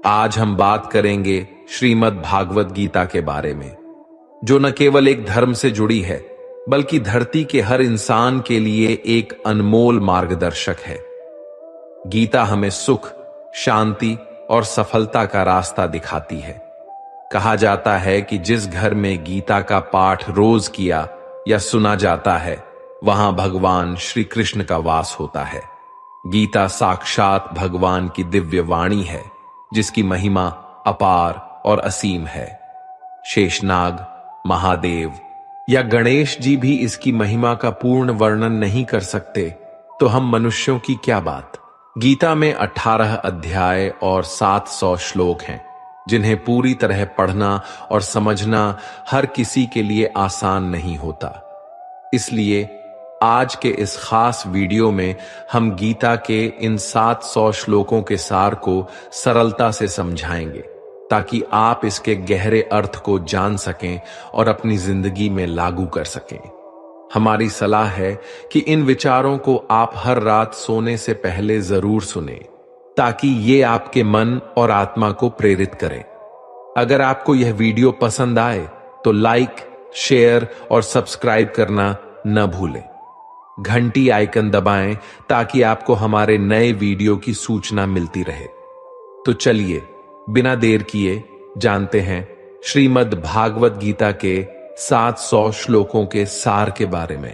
आज हम बात करेंगे श्रीमद् भागवत गीता के बारे में, जो न केवल एक धर्म से जुड़ी है बल्कि धरती के हर इंसान के लिए एक अनमोल मार्गदर्शक है। गीता हमें सुख, शांति और सफलता का रास्ता दिखाती है। कहा जाता है कि जिस घर में गीता का पाठ रोज किया या सुना जाता है, वहां भगवान श्री कृष्ण का वास होता है। गीता साक्षात भगवान की दिव्य वाणी है, जिसकी महिमा अपार और असीम है। शेषनाग, महादेव या गणेश जी भी इसकी महिमा का पूर्ण वर्णन नहीं कर सकते, तो हम मनुष्यों की क्या बात। गीता में 18 अध्याय और 700 श्लोक हैं, जिन्हें पूरी तरह पढ़ना और समझना हर किसी के लिए आसान नहीं होता। इसलिए आज के इस खास वीडियो में हम गीता के इन 700 श्लोकों के सार को सरलता से समझाएंगे, ताकि आप इसके गहरे अर्थ को जान सकें और अपनी जिंदगी में लागू कर सकें। हमारी सलाह है कि इन विचारों को आप हर रात सोने से पहले जरूर सुनें, ताकि ये आपके मन और आत्मा को प्रेरित करें। अगर आपको यह वीडियो पसंद आए तो लाइक, शेयर और सब्सक्राइब करना न भूलें। घंटी आइकन दबाएं ताकि आपको हमारे नए वीडियो की सूचना मिलती रहे। तो चलिए बिना देर किए जानते हैं श्रीमद् भागवत गीता के 700 श्लोकों के सार के बारे में।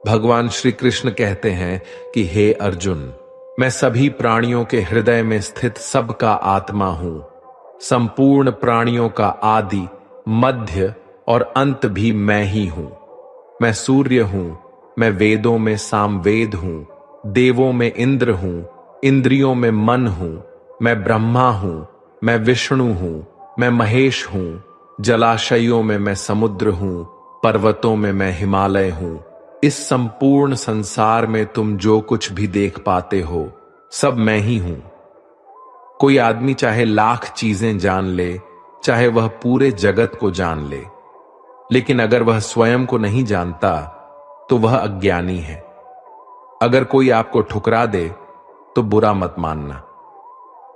भगवान श्री कृष्ण कहते हैं कि हे अर्जुन, मैं सभी प्राणियों के हृदय में स्थित सबका आत्मा हूं। संपूर्ण प्राणियों का आदि, मध्य और अंत भी मैं ही हूं। मैं सूर्य हूं, मैं वेदों में सामवेद हूं, देवों में इंद्र हूं, इंद्रियों में मन हूं, मैं ब्रह्मा हूं, मैं विष्णु हूं, मैं महेश हूं, जलाशयों में मैं समुद्र हूं, पर्वतों में मैं हिमालय हूं। इस संपूर्ण संसार में तुम जो कुछ भी देख पाते हो, सब मैं ही हूं। कोई आदमी चाहे लाख चीजें जान ले, चाहे वह पूरे जगत को जान ले, लेकिन अगर वह स्वयं को नहीं जानता तो वह अज्ञानी है। अगर कोई आपको ठुकरा दे तो बुरा मत मानना,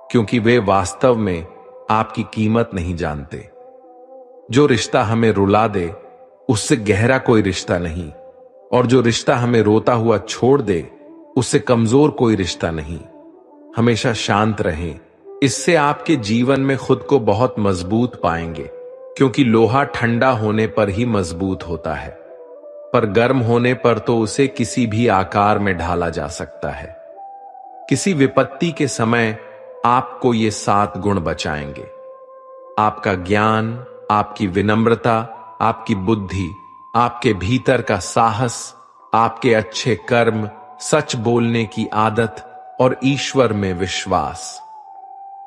क्योंकि वे वास्तव में आपकी कीमत नहीं जानते। जो रिश्ता हमें रुला दे, उससे गहरा कोई रिश्ता नहीं, और जो रिश्ता हमें रोता हुआ छोड़ दे, उससे कमजोर कोई रिश्ता नहीं। हमेशा शांत रहें, इससे आपके जीवन में खुद को बहुत मजबूत पाएंगे, क्योंकि लोहा ठंडा होने पर ही मजबूत होता है, पर गर्म होने पर तो उसे किसी भी आकार में ढाला जा सकता है। किसी विपत्ति के समय आपको ये 7 गुण बचाएंगे: आपका ज्ञान, आपकी विनम्रता, आपकी बुद्धि, आपके भीतर का साहस, आपके अच्छे कर्म, सच बोलने की आदत और ईश्वर में विश्वास।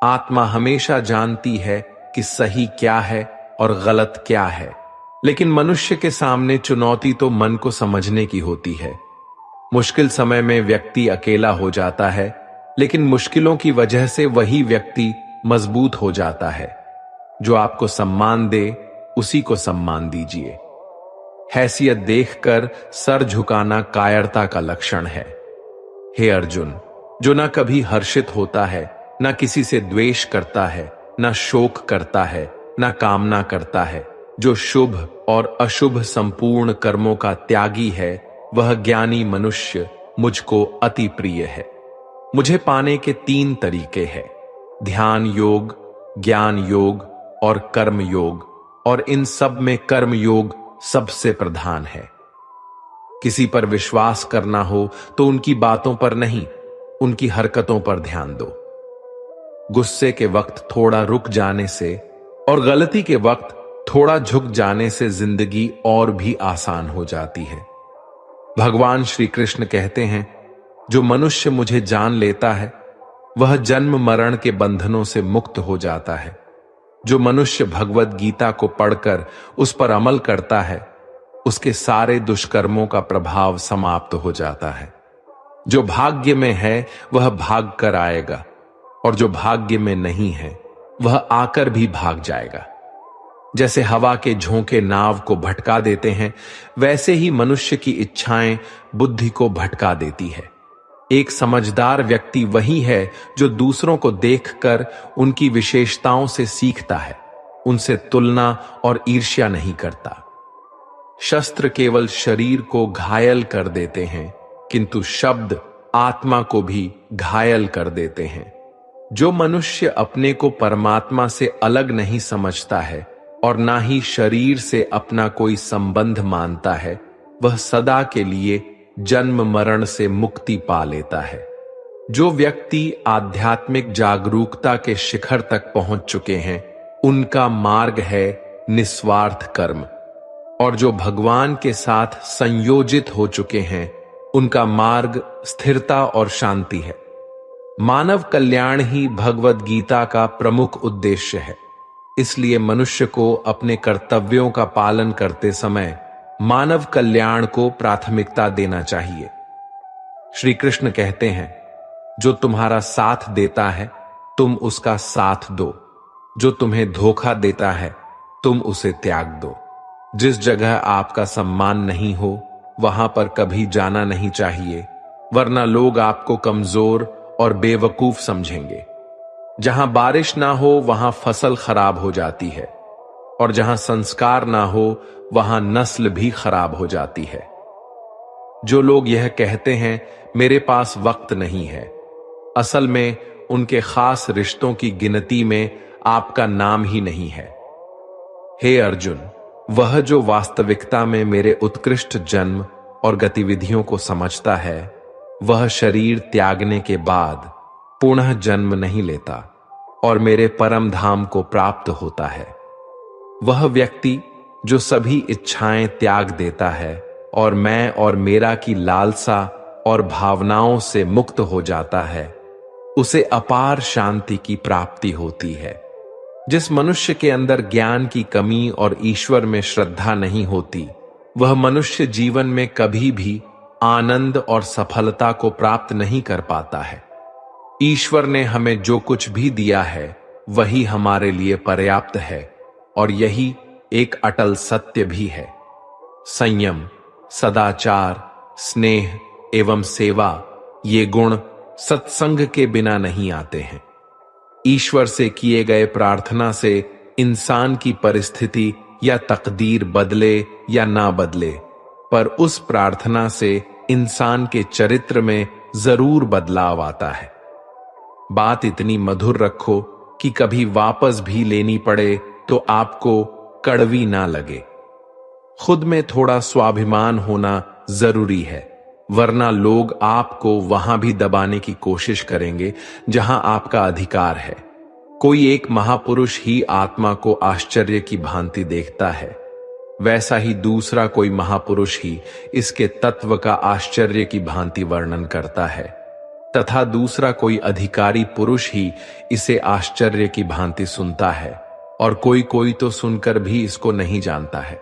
आत्मा हमेशा जानती है कि सही क्या है और गलत क्या है, लेकिन मनुष्य के सामने चुनौती तो मन को समझने की होती है। मुश्किल समय में व्यक्ति अकेला हो जाता है, लेकिन मुश्किलों की वजह से वही व्यक्ति मजबूत हो जाता है। जो आपको सम्मान दे, उसी को सम्मान दीजिए। हैसियत देखकर सर झुकाना कायरता का लक्षण है। हे अर्जुन, जो न कभी हर्षित होता है, न किसी से द्वेष करता है, न शोक करता है, न कामना करता है, जो शुभ और अशुभ संपूर्ण कर्मों का त्यागी है, वह ज्ञानी मनुष्य मुझको अति प्रिय है। मुझे पाने के 3 तरीके हैं: ध्यान योग, ज्ञान योग और कर्म योग, और इन सब में कर्म योग सबसे प्रधान है। किसी पर विश्वास करना हो तो उनकी बातों पर नहीं, उनकी हरकतों पर ध्यान दो। गुस्से के वक्त थोड़ा रुक जाने से और गलती के वक्त थोड़ा झुक जाने से जिंदगी और भी आसान हो जाती है। भगवान श्री कृष्ण कहते हैं, जो मनुष्य मुझे जान लेता है, वह जन्म मरण के बंधनों से मुक्त हो जाता है। जो मनुष्य भगवत गीता को पढ़कर उस पर अमल करता है, उसके सारे दुष्कर्मों का प्रभाव समाप्त हो जाता है। जो भाग्य में है वह भाग कर आएगा, और जो भाग्य में नहीं है वह आकर भी भाग जाएगा। जैसे हवा के झोंके नाव को भटका देते हैं, वैसे ही मनुष्य की इच्छाएं बुद्धि को भटका देती है। एक समझदार व्यक्ति वही है जो दूसरों को देखकर उनकी विशेषताओं से सीखता है, उनसे तुलना और ईर्ष्या नहीं करता। शस्त्र केवल शरीर को घायल कर देते हैं, किंतु शब्द आत्मा को भी घायल कर देते हैं। जो मनुष्य अपने को परमात्मा से अलग नहीं समझता है और ना ही शरीर से अपना कोई संबंध मानता है, वह सदा के लिए जन्म मरण से मुक्ति पा लेता है। जो व्यक्ति आध्यात्मिक जागरूकता के शिखर तक पहुंच चुके हैं, उनका मार्ग है निस्वार्थ कर्म, और जो भगवान के साथ संयोजित हो चुके हैं, उनका मार्ग स्थिरता और शांति है। मानव कल्याण ही भगवद गीता का प्रमुख उद्देश्य है। इसलिए मनुष्य को अपने कर्तव्यों का पालन करते समय मानव कल्याण को प्राथमिकता देना चाहिए। श्री कृष्ण कहते हैं, जो तुम्हारा साथ देता है तुम उसका साथ दो, जो तुम्हें धोखा देता है तुम उसे त्याग दो। जिस जगह आपका सम्मान नहीं हो वहां पर कभी जाना नहीं चाहिए, वरना लोग आपको कमजोर और बेवकूफ समझेंगे। जहां बारिश ना हो वहां फसल खराब हो जाती है, और जहां संस्कार ना हो वहां नस्ल भी खराब हो जाती है। जो लोग यह कहते हैं मेरे पास वक्त नहीं है, असल में उनके खास रिश्तों की गिनती में आपका नाम ही नहीं है। हे अर्जुन, वह जो वास्तविकता में मेरे उत्कृष्ट जन्म और गतिविधियों को समझता है, वह शरीर त्यागने के बाद पुनः जन्म नहीं लेता और मेरे परम धाम को प्राप्त होता है। वह व्यक्ति जो सभी इच्छाएं त्याग देता है और मैं और मेरा की लालसा और भावनाओं से मुक्त हो जाता है, उसे अपार शांति की प्राप्ति होती है। जिस मनुष्य के अंदर ज्ञान की कमी और ईश्वर में श्रद्धा नहीं होती, वह मनुष्य जीवन में कभी भी आनंद और सफलता को प्राप्त नहीं कर पाता है। ईश्वर ने हमें जो कुछ भी दिया है वही हमारे लिए पर्याप्त है, और यही एक अटल सत्य भी है। संयम, सदाचार, स्नेह एवं सेवा, ये गुण सत्संग के बिना नहीं आते हैं। ईश्वर से किए गए प्रार्थना से इंसान की परिस्थिति या तकदीर बदले या ना बदले, पर उस प्रार्थना से इंसान के चरित्र में जरूर बदलाव आता है। बात इतनी मधुर रखो कि कभी वापस भी लेनी पड़े तो आपको कड़वी ना लगे। खुद में थोड़ा स्वाभिमान होना जरूरी है, वरना लोग आपको वहां भी दबाने की कोशिश करेंगे जहां आपका अधिकार है। कोई एक महापुरुष ही आत्मा को आश्चर्य की भांति देखता है, वैसा ही दूसरा कोई महापुरुष ही इसके तत्व का आश्चर्य की भांति वर्णन करता है, तथा दूसरा कोई अधिकारी पुरुष ही इसे आश्चर्य की भांति सुनता है, और कोई कोई तो सुनकर भी इसको नहीं जानता है।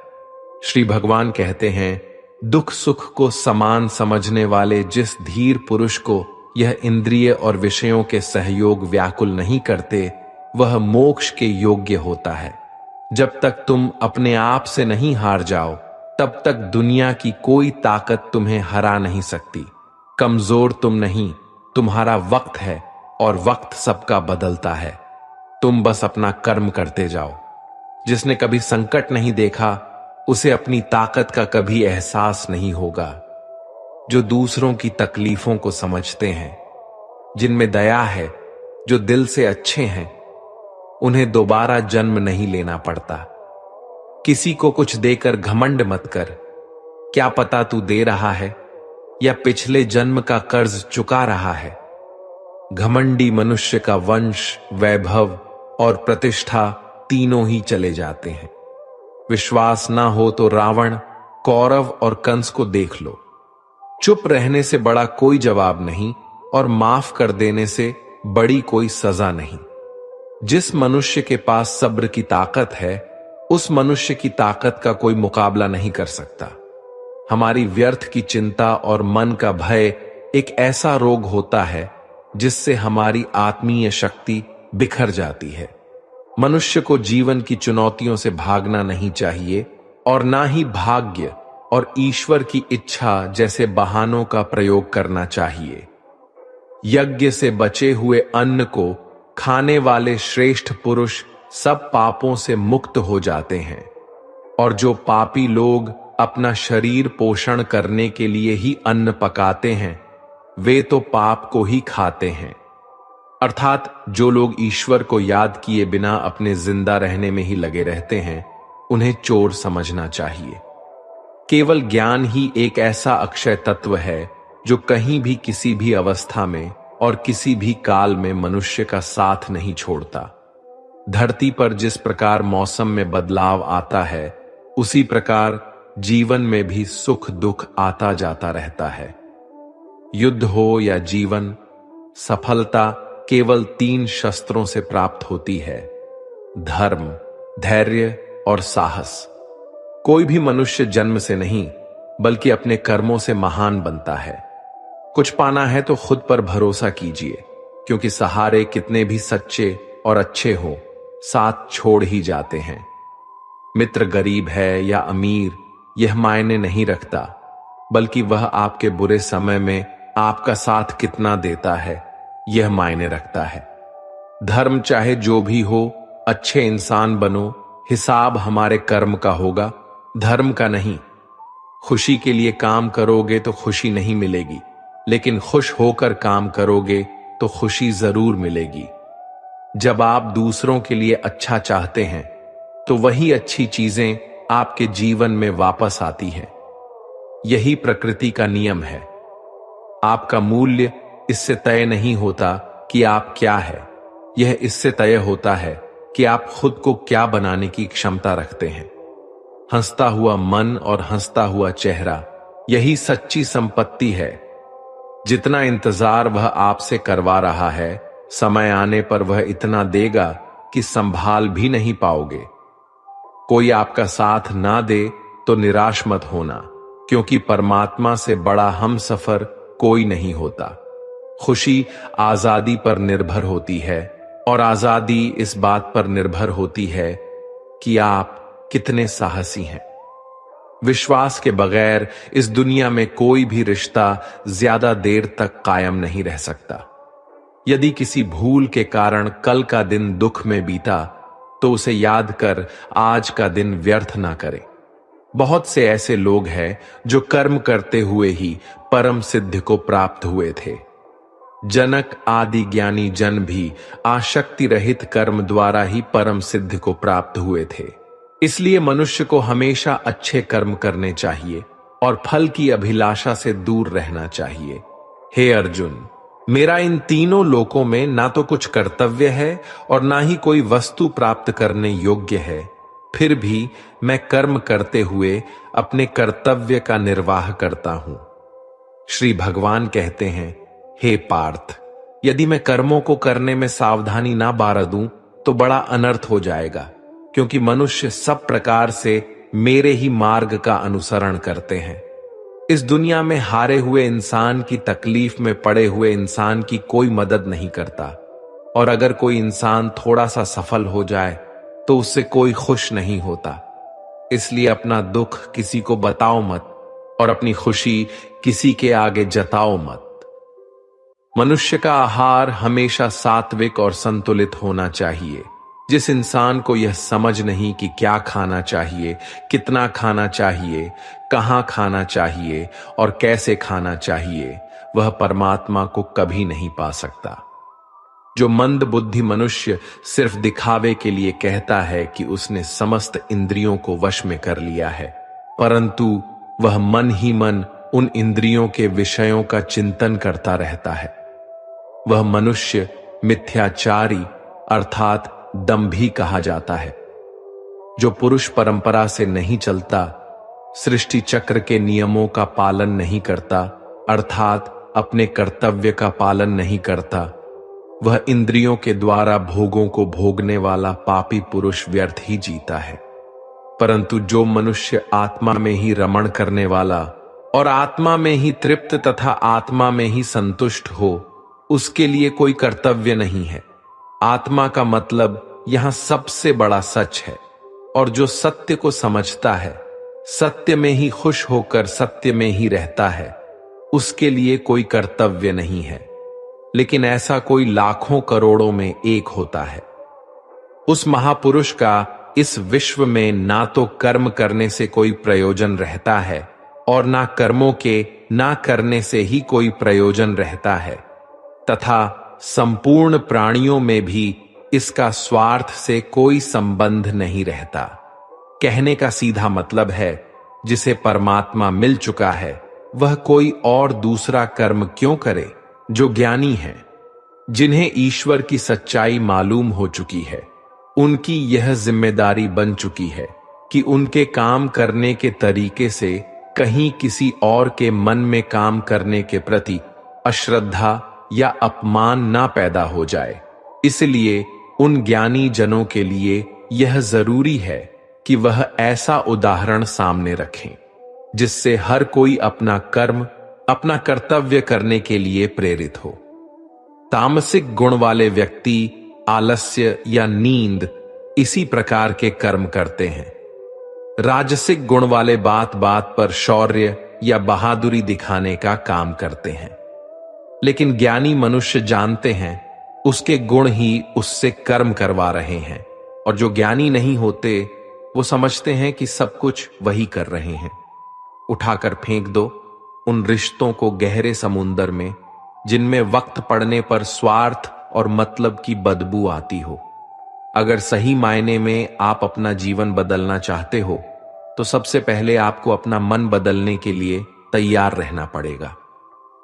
श्री भगवान कहते हैं, दुख सुख को समान समझने वाले जिस धीर पुरुष को यह इंद्रिय और विषयों के सहयोग व्याकुल नहीं करते, वह मोक्ष के योग्य होता है। जब तक तुम अपने आप से नहीं हार जाओ, तब तक दुनिया की कोई ताकत तुम्हें हरा नहीं सकती। कमजोर तुम नहीं, तुम्हारा वक्त है, और वक्त सबका बदलता है। तुम बस अपना कर्म करते जाओ। जिसने कभी संकट नहीं देखा, उसे अपनी ताकत का कभी एहसास नहीं होगा। जो दूसरों की तकलीफों को समझते हैं, जिनमें दया है, जो दिल से अच्छे हैं, उन्हें दोबारा जन्म नहीं लेना पड़ता। किसी को कुछ देकर घमंड मत कर। क्या पता तू दे रहा है या पिछले जन्म का कर्ज चुका रहा है। घमंडी मनुष्य का वंश, वैभव और प्रतिष्ठा तीनों ही चले जाते हैं। विश्वास ना हो तो रावण, कौरव और कंस को देख लो। चुप रहने से बड़ा कोई जवाब नहीं, और माफ कर देने से बड़ी कोई सजा नहीं। जिस मनुष्य के पास सब्र की ताकत है, उस मनुष्य की ताकत का कोई मुकाबला नहीं कर सकता। हमारी व्यर्थ की चिंता और मन का भय एक ऐसा रोग होता है जिससे हमारी आत्मीय शक्ति बिखर जाती है। मनुष्य को जीवन की चुनौतियों से भागना नहीं चाहिए, और ना ही भाग्य और ईश्वर की इच्छा जैसे बहानों का प्रयोग करना चाहिए। यज्ञ से बचे हुए अन्न को खाने वाले श्रेष्ठ पुरुष सब पापों से मुक्त हो जाते हैं, और जो पापी लोग अपना शरीर पोषण करने के लिए ही अन्न पकाते हैं, वे तो पाप को ही खाते हैं। अर्थात जो लोग ईश्वर को याद किए बिना अपने जिंदा रहने में ही लगे रहते हैं, उन्हें चोर समझना चाहिए। केवल ज्ञान ही एक ऐसा अक्षय तत्व है जो कहीं भी किसी भी अवस्था में और किसी भी काल में मनुष्य का साथ नहीं छोड़ता। धरती पर जिस प्रकार मौसम में बदलाव आता है, उसी प्रकार जीवन में भी सुख दुख आता जाता रहता है। युद्ध हो या जीवन, सफलता केवल 3 शस्त्रों से प्राप्त होती है: धर्म, धैर्य और साहस। कोई भी मनुष्य जन्म से नहीं बल्कि अपने कर्मों से महान बनता है। कुछ पाना है तो खुद पर भरोसा कीजिए, क्योंकि सहारे कितने भी सच्चे और अच्छे हो, साथ छोड़ ही जाते हैं। मित्र गरीब है या अमीर यह मायने नहीं रखता, बल्कि वह आपके बुरे समय में आपका साथ कितना देता है यह मायने रखता है। धर्म चाहे जो भी हो, अच्छे इंसान बनो, हिसाब हमारे कर्म का होगा, धर्म का नहीं। खुशी के लिए काम करोगे तो खुशी नहीं मिलेगी, लेकिन खुश होकर काम करोगे तो खुशी जरूर मिलेगी। जब आप दूसरों के लिए अच्छा चाहते हैं तो वही अच्छी चीजें आपके जीवन में वापस आती हैं। यही प्रकृति का नियम है। आपका मूल्य इससे तय नहीं होता कि आप क्या है, यह इससे तय होता है कि आप खुद को क्या बनाने की क्षमता रखते हैं। हंसता हुआ मन और हंसता हुआ चेहरा, यही सच्ची संपत्ति है। जितना इंतजार वह आपसे करवा रहा है, समय आने पर वह इतना देगा कि संभाल भी नहीं पाओगे। कोई आपका साथ ना दे तो निराश मत होना, क्योंकि परमात्मा से बड़ा हमसफर कोई नहीं होता। खुशी आजादी पर निर्भर होती है, और आजादी इस बात पर निर्भर होती है कि आप कितने साहसी हैं। विश्वास के बगैर इस दुनिया में कोई भी रिश्ता ज्यादा देर तक कायम नहीं रह सकता। यदि किसी भूल के कारण कल का दिन दुख में बीता, तो उसे याद कर आज का दिन व्यर्थ ना करें। बहुत से ऐसे लोग हैं जो कर्म करते हुए ही परम सिद्धि को प्राप्त हुए थे। जनक आदि ज्ञानी जन भी आसक्ति रहित कर्म द्वारा ही परम सिद्धि को प्राप्त हुए थे। इसलिए मनुष्य को हमेशा अच्छे कर्म करने चाहिए और फल की अभिलाषा से दूर रहना चाहिए। हे अर्जुन, मेरा इन तीनों लोकों में ना तो कुछ कर्तव्य है और ना ही कोई वस्तु प्राप्त करने योग्य है, फिर भी मैं कर्म करते हुए अपने कर्तव्य का निर्वाह करता हूं। श्री भगवान कहते हैं, हे पार्थ, यदि मैं कर्मों को करने में सावधानी ना बारतूं तो बड़ा अनर्थ हो जाएगा, क्योंकि मनुष्य सब प्रकार से मेरे ही मार्ग का अनुसरण करते हैं। इस दुनिया में हारे हुए इंसान की तकलीफ में पड़े हुए इंसान की कोई मदद नहीं करता, और अगर कोई इंसान थोड़ा सा सफल हो जाए तो उससे कोई खुश नहीं होता। इसलिए अपना दुख किसी को बताओ मत और अपनी खुशी किसी के आगे जताओ मत। मनुष्य का आहार हमेशा सात्विक और संतुलित होना चाहिए। जिस इंसान को यह समझ नहीं कि क्या खाना चाहिए, कितना खाना चाहिए, कहां खाना चाहिए और कैसे खाना चाहिए, वह परमात्मा को कभी नहीं पा सकता। जो मंद बुद्धि मनुष्य सिर्फ दिखावे के लिए कहता है कि उसने समस्त इंद्रियों को वश में कर लिया है, परंतु वह मन ही मन उन इंद्रियों के विषयों का चिंतन करता रहता है, वह मनुष्य मिथ्याचारी अर्थात दंभी कहा जाता है। जो पुरुष परंपरा से नहीं चलता, सृष्टि चक्र के नियमों का पालन नहीं करता अर्थात अपने कर्तव्य का पालन नहीं करता, वह इंद्रियों के द्वारा भोगों को भोगने वाला पापी पुरुष व्यर्थ ही जीता है। परंतु जो मनुष्य आत्मा में ही रमण करने वाला और आत्मा में ही तृप्त तथा आत्मा में ही संतुष्ट हो, उसके लिए कोई कर्तव्य नहीं है। आत्मा का मतलब यहां सबसे बड़ा सच है, और जो सत्य को समझता है, सत्य में ही खुश होकर सत्य में ही रहता है, उसके लिए कोई कर्तव्य नहीं है। लेकिन ऐसा कोई लाखों करोड़ों में एक होता है। उस महापुरुष का इस विश्व में ना तो कर्म करने से कोई प्रयोजन रहता है और ना कर्मों के ना करने से ही कोई प्रयोजन रहता है, तथा संपूर्ण प्राणियों में भी इसका स्वार्थ से कोई संबंध नहीं रहता। कहने का सीधा मतलब है, जिसे परमात्मा मिल चुका है वह कोई और दूसरा कर्म क्यों करे। जो ज्ञानी हैं, जिन्हें ईश्वर की सच्चाई मालूम हो चुकी है, उनकी यह जिम्मेदारी बन चुकी है कि उनके काम करने के तरीके से कहीं किसी और के मन में काम करने के प्रति अश्रद्धा या अपमान ना पैदा हो जाए। इसलिए उन ज्ञानी जनों के लिए यह जरूरी है कि वह ऐसा उदाहरण सामने रखें जिससे हर कोई अपना कर्म, अपना कर्तव्य करने के लिए प्रेरित हो। तामसिक गुण वाले व्यक्ति आलस्य या नींद इसी प्रकार के कर्म करते हैं। राजसिक गुण वाले बात बात पर शौर्य या बहादुरी दिखाने का काम करते हैं। लेकिन ज्ञानी मनुष्य जानते हैं उसके गुण ही उससे कर्म करवा रहे हैं, और जो ज्ञानी नहीं होते वो समझते हैं कि सब कुछ वही कर रहे हैं। उठाकर फेंक दो उन रिश्तों को गहरे समुंदर में जिनमें वक्त पड़ने पर स्वार्थ और मतलब की बदबू आती हो। अगर सही मायने में आप अपना जीवन बदलना चाहते हो तो सबसे पहले आपको अपना मन बदलने के लिए तैयार रहना पड़ेगा,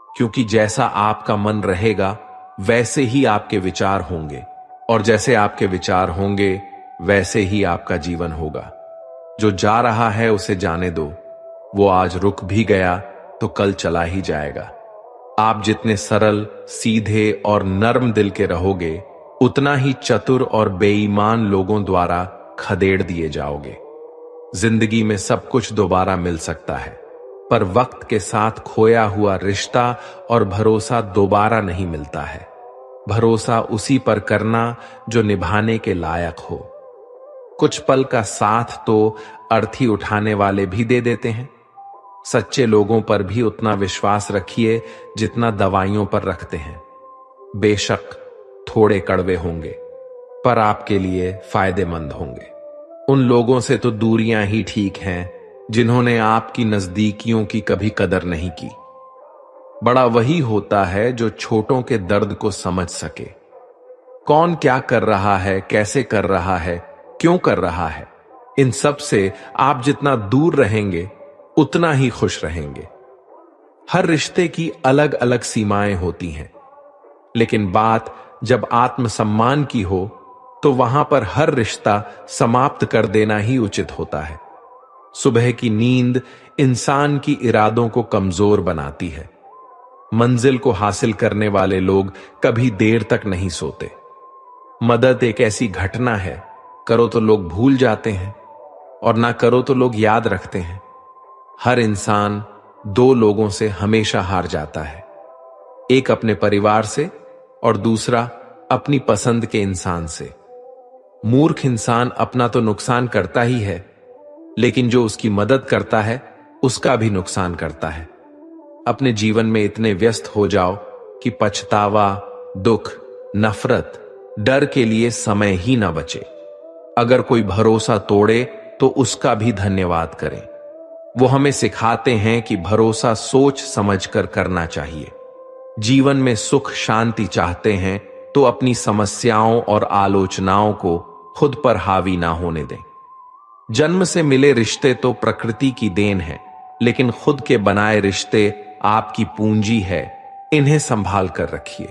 क्योंकि जैसा आपका मन रहेगा वैसे ही आपके विचार होंगे, और जैसे आपके विचार होंगे वैसे ही आपका जीवन होगा। जो जा रहा है उसे जाने दो, वो आज रुक भी गया तो कल चला ही जाएगा। आप जितने सरल, सीधे और नर्म दिल के रहोगे, उतना ही चतुर और बेईमान लोगों द्वारा खदेड़ दिए जाओगे। जिंदगी में सब कुछ दोबारा मिल सकता है, पर वक्त के साथ खोया हुआ रिश्ता और भरोसा दोबारा नहीं मिलता है। भरोसा उसी पर करना जो निभाने के लायक हो। कुछ पल का साथ तो अर्थी उठाने वाले भी दे देते हैं। सच्चे लोगों पर भी उतना विश्वास रखिए जितना दवाइयों पर रखते हैं। बेशक थोड़े कड़वे होंगे, पर आपके लिए फायदेमंद होंगे। उन लोगों से तो दूरियां ही ठीक हैं जिन्होंने आपकी नजदीकियों की कभी कदर नहीं की। बड़ा वही होता है जो छोटों के दर्द को समझ सके। कौन क्या कर रहा है, कैसे कर रहा है, क्यों कर रहा है, इन सब से आप जितना दूर रहेंगे उतना ही खुश रहेंगे। हर रिश्ते की अलग अलग सीमाएं होती हैं, लेकिन बात जब आत्मसम्मान की हो तो वहां पर हर रिश्ता समाप्त कर देना ही उचित होता है। सुबह की नींद इंसान की इरादों को कमजोर बनाती है। मंजिल को हासिल करने वाले लोग कभी देर तक नहीं सोते। मदद एक ऐसी घटना है, करो तो लोग भूल जाते हैं और ना करो तो लोग याद रखते हैं। हर इंसान दो लोगों से हमेशा हार जाता है, एक अपने परिवार से और दूसरा अपनी पसंद के इंसान से। मूर्ख इंसान अपना तो नुकसान करता ही है, लेकिन जो उसकी मदद करता है उसका भी नुकसान करता है। अपने जीवन में इतने व्यस्त हो जाओ कि पछतावा, दुख, नफरत, डर के लिए समय ही ना बचे। अगर कोई भरोसा तोड़े तो उसका भी धन्यवाद करें। वो हमें सिखाते हैं कि भरोसा सोच समझकर करना चाहिए। जीवन में सुख शांति चाहते हैं तो अपनी समस्याओं और आलोचनाओं को खुद पर हावी ना होने दें। जन्म से मिले रिश्ते तो प्रकृति की देन है, लेकिन खुद के बनाए रिश्ते आपकी पूंजी है, इन्हें संभाल कर रखिए।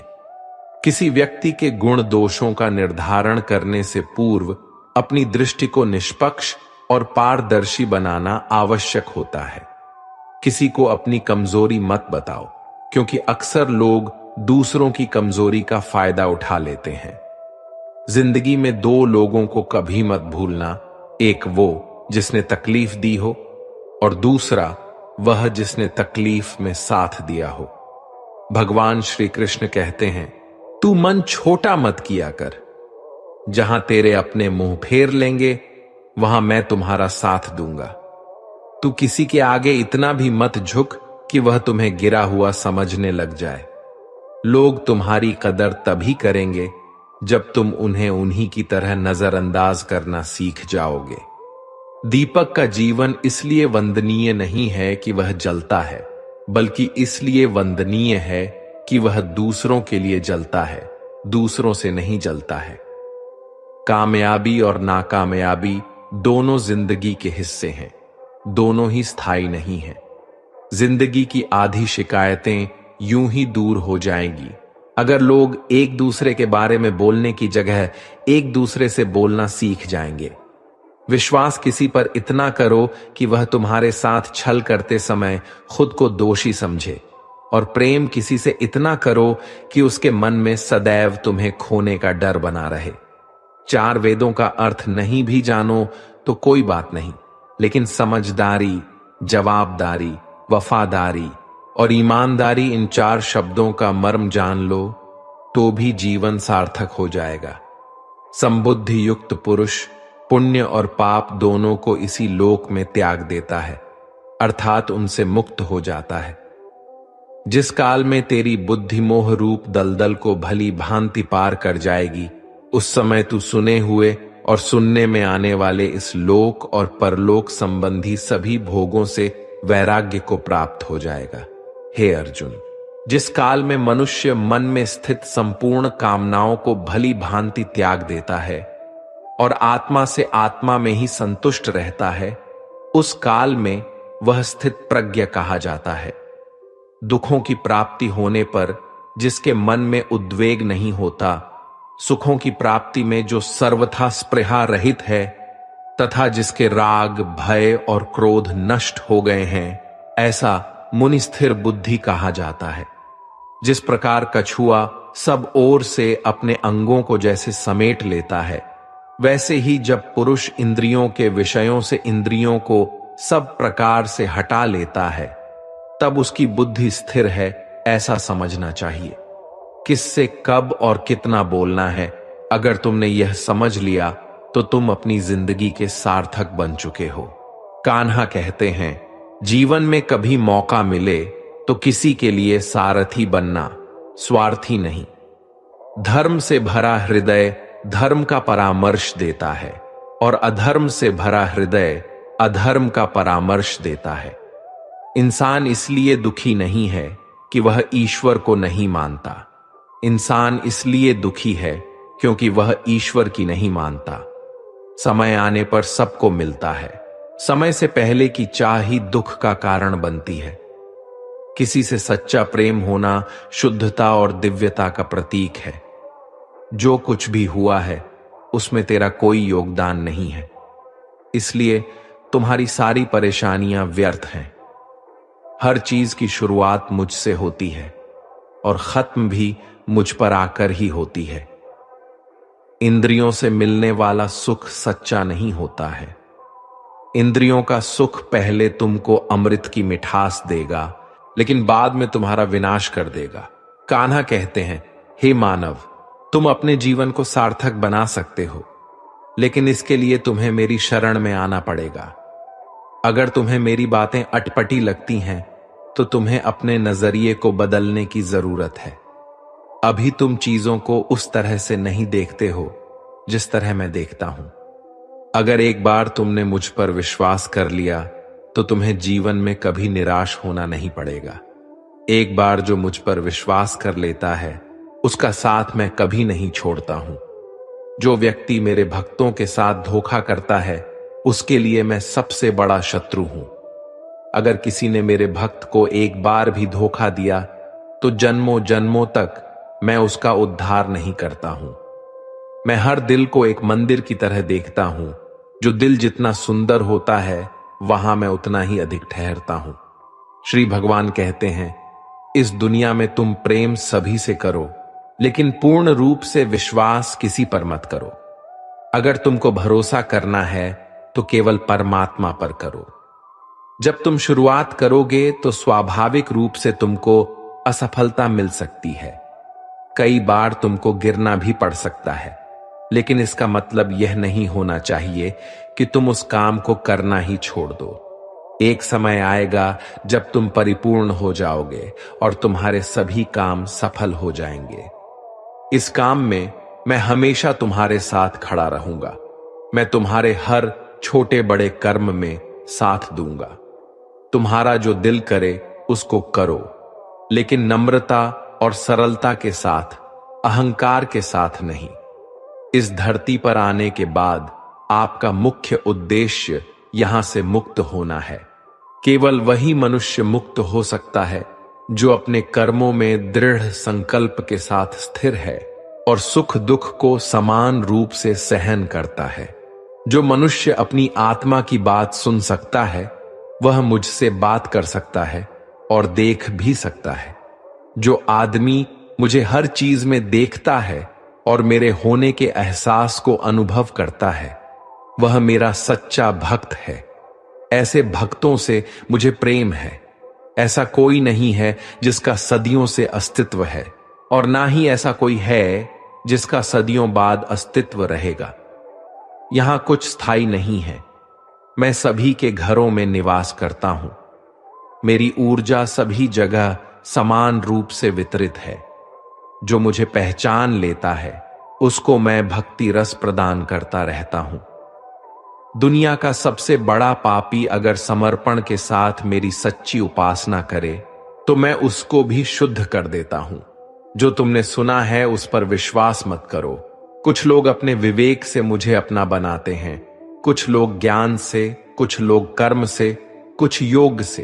किसी व्यक्ति के गुण दोषों का निर्धारण करने से पूर्व अपनी दृष्टि को निष्पक्ष और पारदर्शी बनाना आवश्यक होता है। किसी को अपनी कमजोरी मत बताओ, क्योंकि अक्सर लोग दूसरों की कमजोरी का फायदा उठा लेते हैं। जिंदगी में दो लोगों को कभी मत भूलना, एक वो जिसने तकलीफ दी हो और दूसरा वह जिसने तकलीफ में साथ दिया हो। भगवान श्री कृष्ण कहते हैं, तू मन छोटा मत किया कर। जहां तेरे अपने मुंह फेर लेंगे वहां मैं तुम्हारा साथ दूंगा। तू किसी के आगे इतना भी मत झुक कि वह तुम्हें गिरा हुआ समझने लग जाए। लोग तुम्हारी कदर तभी करेंगे जब तुम उन्हें उन्हीं की तरह नजरअंदाज करना सीख जाओगे। दीपक का जीवन इसलिए वंदनीय नहीं है कि वह जलता है, बल्कि इसलिए वंदनीय है कि वह दूसरों के लिए जलता है, दूसरों से नहीं जलता है। कामयाबी और नाकामयाबी दोनों जिंदगी के हिस्से हैं, दोनों ही स्थायी नहीं हैं। जिंदगी की आधी शिकायतें यूं ही दूर हो जाएंगी अगर लोग एक दूसरे के बारे में बोलने की जगह एक दूसरे से बोलना सीख जाएंगे। विश्वास किसी पर इतना करो कि वह तुम्हारे साथ छल करते समय खुद को दोषी समझे, और प्रेम किसी से इतना करो कि उसके मन में सदैव तुम्हें खोने का डर बना रहे। 4 वेदों का अर्थ नहीं भी जानो तो कोई बात नहीं, लेकिन समझदारी, जवाबदारी, वफादारी और ईमानदारी, इन 4 शब्दों का मर्म जान लो तो भी जीवन सार्थक हो जाएगा। संबुद्धि युक्त पुरुष पुण्य और पाप दोनों को इसी लोक में त्याग देता है, अर्थात उनसे मुक्त हो जाता है। जिस काल में तेरी बुद्धि मोह रूप दलदल को भली भांति पार कर जाएगी, उस समय तू सुने हुए और सुनने में आने वाले इस लोक और परलोक संबंधी सभी भोगों से वैराग्य को प्राप्त हो जाएगा। हे अर्जुन, जिस काल में मनुष्य मन में स्थित संपूर्ण कामनाओं को भली भांति त्याग देता है और आत्मा से आत्मा में ही संतुष्ट रहता है, उस काल में वह स्थित प्रज्ञ कहा जाता है। दुखों की प्राप्ति होने पर जिसके मन में उद्वेग नहीं होता, सुखों की प्राप्ति में जो सर्वथा स्पृहा रहित है, तथा जिसके राग, भय और क्रोध नष्ट हो गए हैं, ऐसा मुनि स्थिर बुद्धि कहा जाता है। जिस प्रकार कछुआ सब ओर से अपने अंगों को जैसे समेट लेता है, वैसे ही जब पुरुष इंद्रियों के विषयों से इंद्रियों को सब प्रकार से हटा लेता है, तब उसकी बुद्धि स्थिर है, ऐसा समझना चाहिए। किससे कब और कितना बोलना है, अगर तुमने यह समझ लिया तो तुम अपनी जिंदगी के सार्थक बन चुके हो। कान्हा कहते हैं, जीवन में कभी मौका मिले तो किसी के लिए सारथी बनना, स्वार्थी नहीं। धर्म से भरा हृदय धर्म का परामर्श देता है, और अधर्म से भरा हृदय अधर्म का परामर्श देता है। इंसान इसलिए दुखी नहीं है कि वह ईश्वर को नहीं मानता। इंसान इसलिए दुखी है क्योंकि वह ईश्वर की नहीं मानता। समय आने पर सबको मिलता है। समय से पहले की चाह ही दुख का कारण बनती है। किसी से सच्चा प्रेम होना शुद्धता और दिव्यता का प्रतीक है। जो कुछ भी हुआ है उसमें तेरा कोई योगदान नहीं है, इसलिए तुम्हारी सारी परेशानियां व्यर्थ हैं। हर चीज की शुरुआत मुझसे होती है और खत्म भी मुझ पर आकर ही होती है। इंद्रियों से मिलने वाला सुख सच्चा नहीं होता है। इंद्रियों का सुख पहले तुमको अमृत की मिठास देगा, लेकिन बाद में तुम्हारा विनाश कर देगा। कान्हा कहते हैं, हे मानव, तुम अपने जीवन को सार्थक बना सकते हो, लेकिन इसके लिए तुम्हें मेरी शरण में आना पड़ेगा। अगर तुम्हें मेरी बातें अटपटी लगती हैं, तो तुम्हें अपने नजरिए को बदलने की जरूरत है। अभी तुम चीजों को उस तरह से नहीं देखते हो जिस तरह मैं देखता हूं। अगर एक बार तुमने मुझ पर विश्वास कर लिया तो तुम्हें जीवन में कभी निराश होना नहीं पड़ेगा। एक बार जो मुझ पर विश्वास कर लेता है, उसका साथ मैं कभी नहीं छोड़ता हूं। जो व्यक्ति मेरे भक्तों के साथ धोखा करता है, उसके लिए मैं सबसे बड़ा शत्रु हूं। अगर किसी ने मेरे भक्त को एक बार भी धोखा दिया तो जन्मों जन्मों तक मैं उसका उद्धार नहीं करता हूं। मैं हर दिल को एक मंदिर की तरह देखता हूं। जो दिल जितना सुंदर होता है, वहां मैं उतना ही अधिक ठहरता हूं। श्री भगवान कहते हैं, इस दुनिया में तुम प्रेम सभी से करो, लेकिन पूर्ण रूप से विश्वास किसी पर मत करो। अगर तुमको भरोसा करना है तो केवल परमात्मा पर करो। जब तुम शुरुआत करोगे तो स्वाभाविक रूप से तुमको असफलता मिल सकती है। कई बार तुमको गिरना भी पड़ सकता है, लेकिन इसका मतलब यह नहीं होना चाहिए कि तुम उस काम को करना ही छोड़ दो। एक समय आएगा जब तुम परिपूर्ण हो जाओगे और तुम्हारे सभी काम सफल हो जाएंगे। इस काम में मैं हमेशा तुम्हारे साथ खड़ा रहूंगा। मैं तुम्हारे हर छोटे बड़े कर्म में साथ दूंगा। तुम्हारा जो दिल करे उसको करो, लेकिन नम्रता और सरलता के साथ, अहंकार के साथ नहीं। इस धरती पर आने के बाद आपका मुख्य उद्देश्य यहां से मुक्त होना है। केवल वही मनुष्य मुक्त हो सकता है जो अपने कर्मों में दृढ़ संकल्प के साथ स्थिर है और सुख दुख को समान रूप से सहन करता है। जो मनुष्य अपनी आत्मा की बात सुन सकता है वह मुझसे बात कर सकता है और देख भी सकता है। जो आदमी मुझे हर चीज में देखता है और मेरे होने के एहसास को अनुभव करता है वह मेरा सच्चा भक्त है। ऐसे भक्तों से मुझे प्रेम है। ऐसा कोई नहीं है जिसका सदियों से अस्तित्व है और ना ही ऐसा कोई है जिसका सदियों बाद अस्तित्व रहेगा। यहां कुछ स्थायी नहीं है। मैं सभी के घरों में निवास करता हूं। मेरी ऊर्जा सभी जगह समान रूप से वितरित है। जो मुझे पहचान लेता है उसको मैं भक्ति रस प्रदान करता रहता हूं। दुनिया का सबसे बड़ा पापी अगर समर्पण के साथ मेरी सच्ची उपासना करे तो मैं उसको भी शुद्ध कर देता हूं। जो तुमने सुना है उस पर विश्वास मत करो। कुछ लोग अपने विवेक से मुझे अपना बनाते हैं, कुछ लोग ज्ञान से, कुछ लोग कर्म से, कुछ योग से।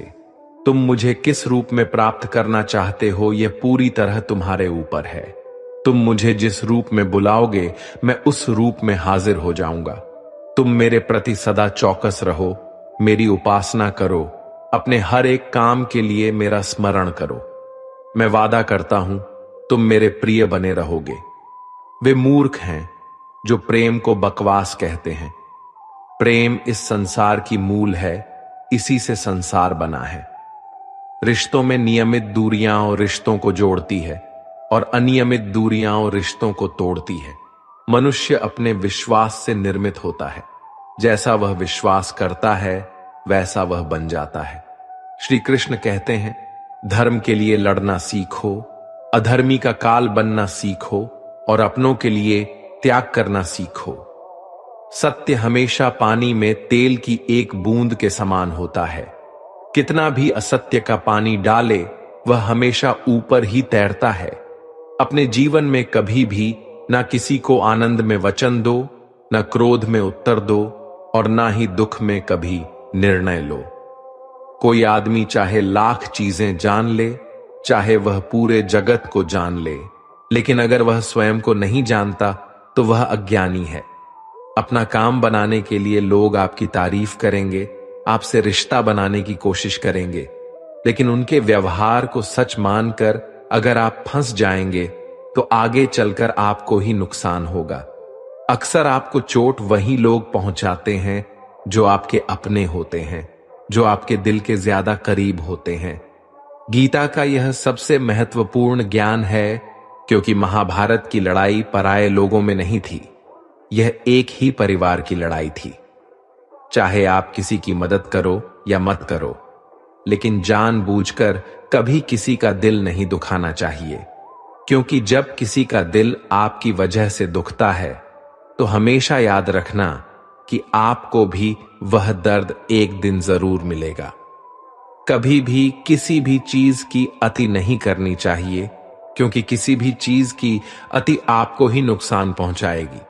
तुम मुझे किस रूप में प्राप्त करना चाहते हो यह पूरी तरह तुम्हारे ऊपर है। तुम मुझे जिस रूप में बुलाओगे मैं उस रूप में हाजिर हो जाऊंगा। तुम मेरे प्रति सदा चौकस रहो, मेरी उपासना करो, अपने हर एक काम के लिए मेरा स्मरण करो। मैं वादा करता हूं तुम मेरे प्रिय बने रहोगे। वे मूर्ख हैं जो प्रेम को बकवास कहते हैं। प्रेम इस संसार की मूल है, इसी से संसार बना है। रिश्तों में नियमित दूरियां और रिश्तों को जोड़ती है और अनियमित दूरियां और रिश्तों को तोड़ती है। मनुष्य अपने विश्वास से निर्मित होता है। जैसा वह विश्वास करता है वैसा वह बन जाता है। श्री कृष्ण कहते हैं, धर्म के लिए लड़ना सीखो, अधर्मी का काल बनना सीखो और अपनों के लिए त्याग करना सीखो। सत्य हमेशा पानी में तेल की एक बूंद के समान होता है। कितना भी असत्य का पानी डाले वह हमेशा ऊपर ही तैरता है। अपने जीवन में कभी भी ना किसी को आनंद में वचन दो, ना क्रोध में उत्तर दो और ना ही दुख में कभी निर्णय लो। कोई आदमी चाहे लाख चीजें जान ले, चाहे वह पूरे जगत को जान ले, लेकिन अगर वह स्वयं को नहीं जानता तो वह अज्ञानी है। अपना काम बनाने के लिए लोग आपकी तारीफ करेंगे, आपसे रिश्ता बनाने की कोशिश करेंगे, लेकिन उनके व्यवहार को सच मानकर अगर आप फंस जाएंगे तो आगे चलकर आपको ही नुकसान होगा। अक्सर आपको चोट वही लोग पहुंचाते हैं जो आपके अपने होते हैं, जो आपके दिल के ज्यादा करीब होते हैं। गीता का यह सबसे महत्वपूर्ण ज्ञान है, क्योंकि महाभारत की लड़ाई पराये लोगों में नहीं थी, यह एक ही परिवार की लड़ाई थी। चाहे आप किसी की मदद करो या मत करो, लेकिन जानबूझकर कभी किसी का दिल नहीं दुखाना चाहिए, क्योंकि जब किसी का दिल आपकी वजह से दुखता है तो हमेशा याद रखना कि आपको भी वह दर्द एक दिन जरूर मिलेगा। कभी भी किसी भी चीज की अति नहीं करनी चाहिए, क्योंकि किसी भी चीज की अति आपको ही नुकसान पहुंचाएगी।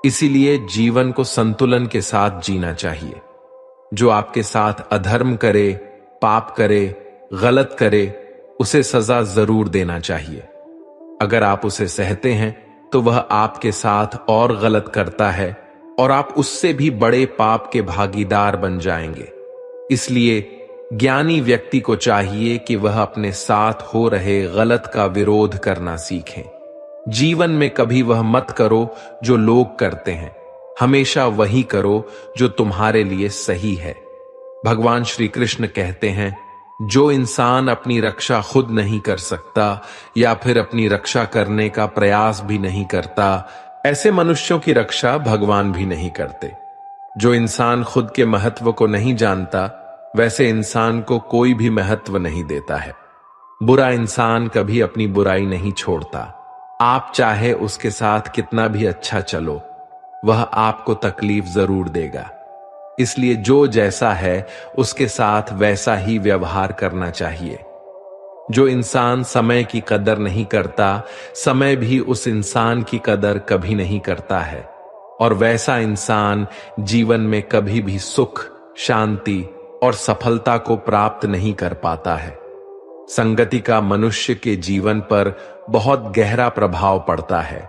इसीलिए जीवन को संतुलन के साथ जीना चाहिए। जो आपके साथ अधर्म करे, पाप करे, गलत करे, उसे सजा जरूर देना चाहिए। अगर आप उसे सहते हैं तो वह आपके साथ और गलत करता है और आप उससे भी बड़े पाप के भागीदार बन जाएंगे। इसलिए ज्ञानी व्यक्ति को चाहिए कि वह अपने साथ हो रहे गलत का विरोध करना सीखें। जीवन में कभी वह मत करो जो लोग करते हैं, हमेशा वही करो जो तुम्हारे लिए सही है। भगवान श्री कृष्ण कहते हैं, जो इंसान अपनी रक्षा खुद नहीं कर सकता या फिर अपनी रक्षा करने का प्रयास भी नहीं करता, ऐसे मनुष्यों की रक्षा भगवान भी नहीं करते। जो इंसान खुद के महत्व को नहीं जानता वैसे इंसान को कोई भी महत्व नहीं देता है। बुरा इंसान कभी अपनी बुराई नहीं छोड़ता। आप चाहे उसके साथ कितना भी अच्छा चलो, वह आपको तकलीफ जरूर देगा। इसलिए जो जैसा है उसके साथ वैसा ही व्यवहार करना चाहिए। जो इंसान समय की कदर नहीं करता, समय भी उस इंसान की कदर कभी नहीं करता है, और वैसा इंसान जीवन में कभी भी सुख, शांति और सफलता को प्राप्त नहीं कर पाता है। संगति का मनुष्य के जीवन पर बहुत गहरा प्रभाव पड़ता है।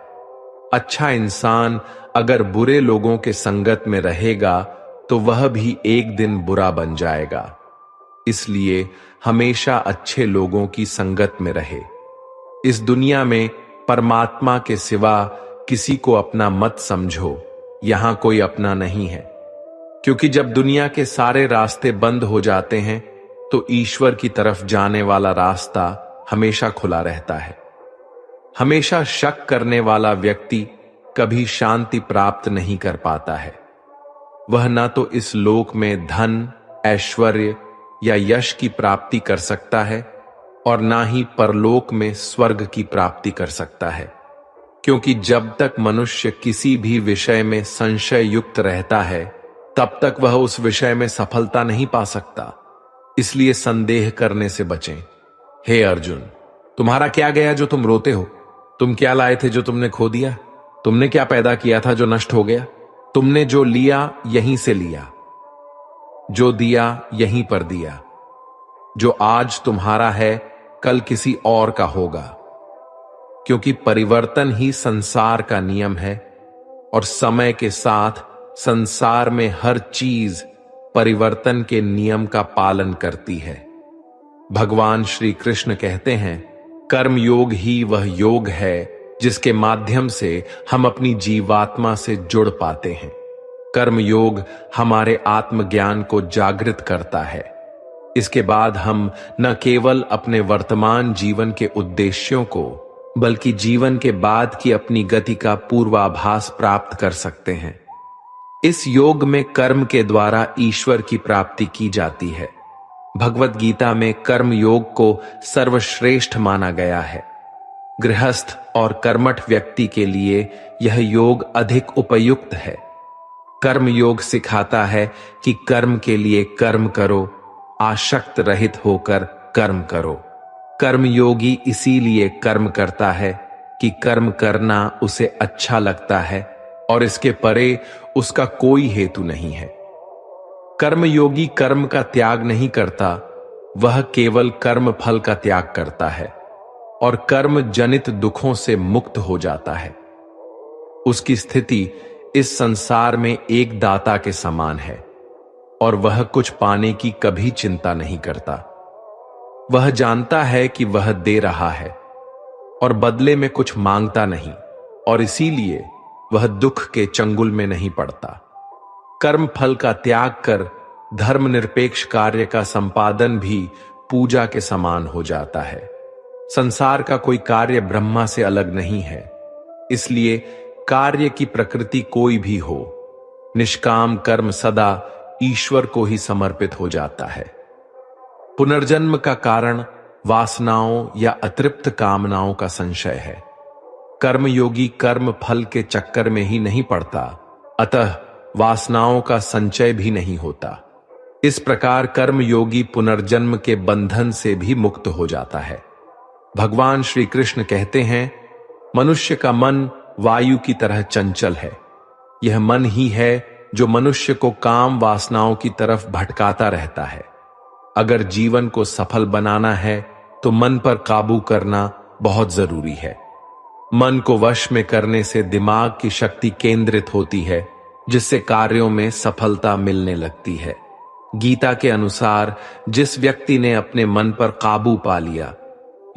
अच्छा इंसान अगर बुरे लोगों के संगत में रहेगा तो वह भी एक दिन बुरा बन जाएगा। इसलिए हमेशा अच्छे लोगों की संगत में रहे। इस दुनिया में परमात्मा के सिवा किसी को अपना मत समझो, यहां कोई अपना नहीं है। क्योंकि जब दुनिया के सारे रास्ते बंद हो जाते हैं तो ईश्वर की तरफ जाने वाला रास्ता हमेशा खुला रहता है। हमेशा शक करने वाला व्यक्ति कभी शांति प्राप्त नहीं कर पाता है। वह ना तो इस लोक में धन, ऐश्वर्य या यश की प्राप्ति कर सकता है और ना ही परलोक में स्वर्ग की प्राप्ति कर सकता है। क्योंकि जब तक मनुष्य किसी भी विषय में संशय युक्त रहता है तब तक वह उस विषय में सफलता नहीं पा सकता। इसलिए संदेह करने से बचें। हे अर्जुन, तुम्हारा क्या गया जो तुम रोते हो? तुम क्या लाए थे जो तुमने खो दिया? तुमने क्या पैदा किया था जो नष्ट हो गया? तुमने जो लिया यहीं से लिया, जो दिया यहीं पर दिया। जो आज तुम्हारा है कल किसी और का होगा। क्योंकि परिवर्तन ही संसार का नियम है और समय के साथ संसार में हर चीज परिवर्तन के नियम का पालन करती है। भगवान श्री कृष्ण कहते हैं, कर्म योग ही वह योग है जिसके माध्यम से हम अपनी जीवात्मा से जुड़ पाते हैं। कर्म योग हमारे आत्मज्ञान को जागृत करता है। इसके बाद हम न केवल अपने वर्तमान जीवन के उद्देश्यों को बल्कि जीवन के बाद की अपनी गति का पूर्वाभास प्राप्त कर सकते हैं। इस योग में कर्म के द्वारा ईश्वर की प्राप्ति की जाती है। भगवत गीता में कर्म योग को सर्वश्रेष्ठ माना गया है। गृहस्थ और कर्मठ व्यक्ति के लिए यह योग अधिक उपयुक्त है। कर्म योग सिखाता है कि कर्म के लिए कर्म करो, आसक्त रहित होकर कर्म करो। कर्म योगी इसीलिए कर्म करता है कि कर्म करना उसे अच्छा लगता है और इसके परे उसका कोई हेतु नहीं है। कर्म योगी कर्म का त्याग नहीं करता, वह केवल कर्म फल का त्याग करता है और कर्म जनित दुखों से मुक्त हो जाता है। उसकी स्थिति इस संसार में एक दाता के समान है और वह कुछ पाने की कभी चिंता नहीं करता। वह जानता है कि वह दे रहा है और बदले में कुछ मांगता नहीं, और इसीलिए वह दुख के चंगुल में नहीं पड़ता। कर्म फल का त्याग कर धर्मनिरपेक्ष कार्य का संपादन भी पूजा के समान हो जाता है। संसार का कोई कार्य ब्रह्मा से अलग नहीं है, इसलिए कार्य की प्रकृति कोई भी हो, निष्काम कर्म सदा ईश्वर को ही समर्पित हो जाता है। पुनर्जन्म का कारण वासनाओं या अतृप्त कामनाओं का संशय है। कर्मयोगी कर्म फल के चक्कर में ही नहीं पड़ता, अतः वासनाओं का संचय भी नहीं होता। इस प्रकार कर्मयोगी पुनर्जन्म के बंधन से भी मुक्त हो जाता है। भगवान श्री कृष्ण कहते हैं, मनुष्य का मन वायु की तरह चंचल है। यह मन ही है जो मनुष्य को काम वासनाओं की तरफ भटकाता रहता है। अगर जीवन को सफल बनाना है तो मन पर काबू करना बहुत जरूरी है। मन को वश में करने से दिमाग की शक्ति केंद्रित होती है, जिससे कार्यों में सफलता मिलने लगती है। गीता के अनुसार जिस व्यक्ति ने अपने मन पर काबू पा लिया,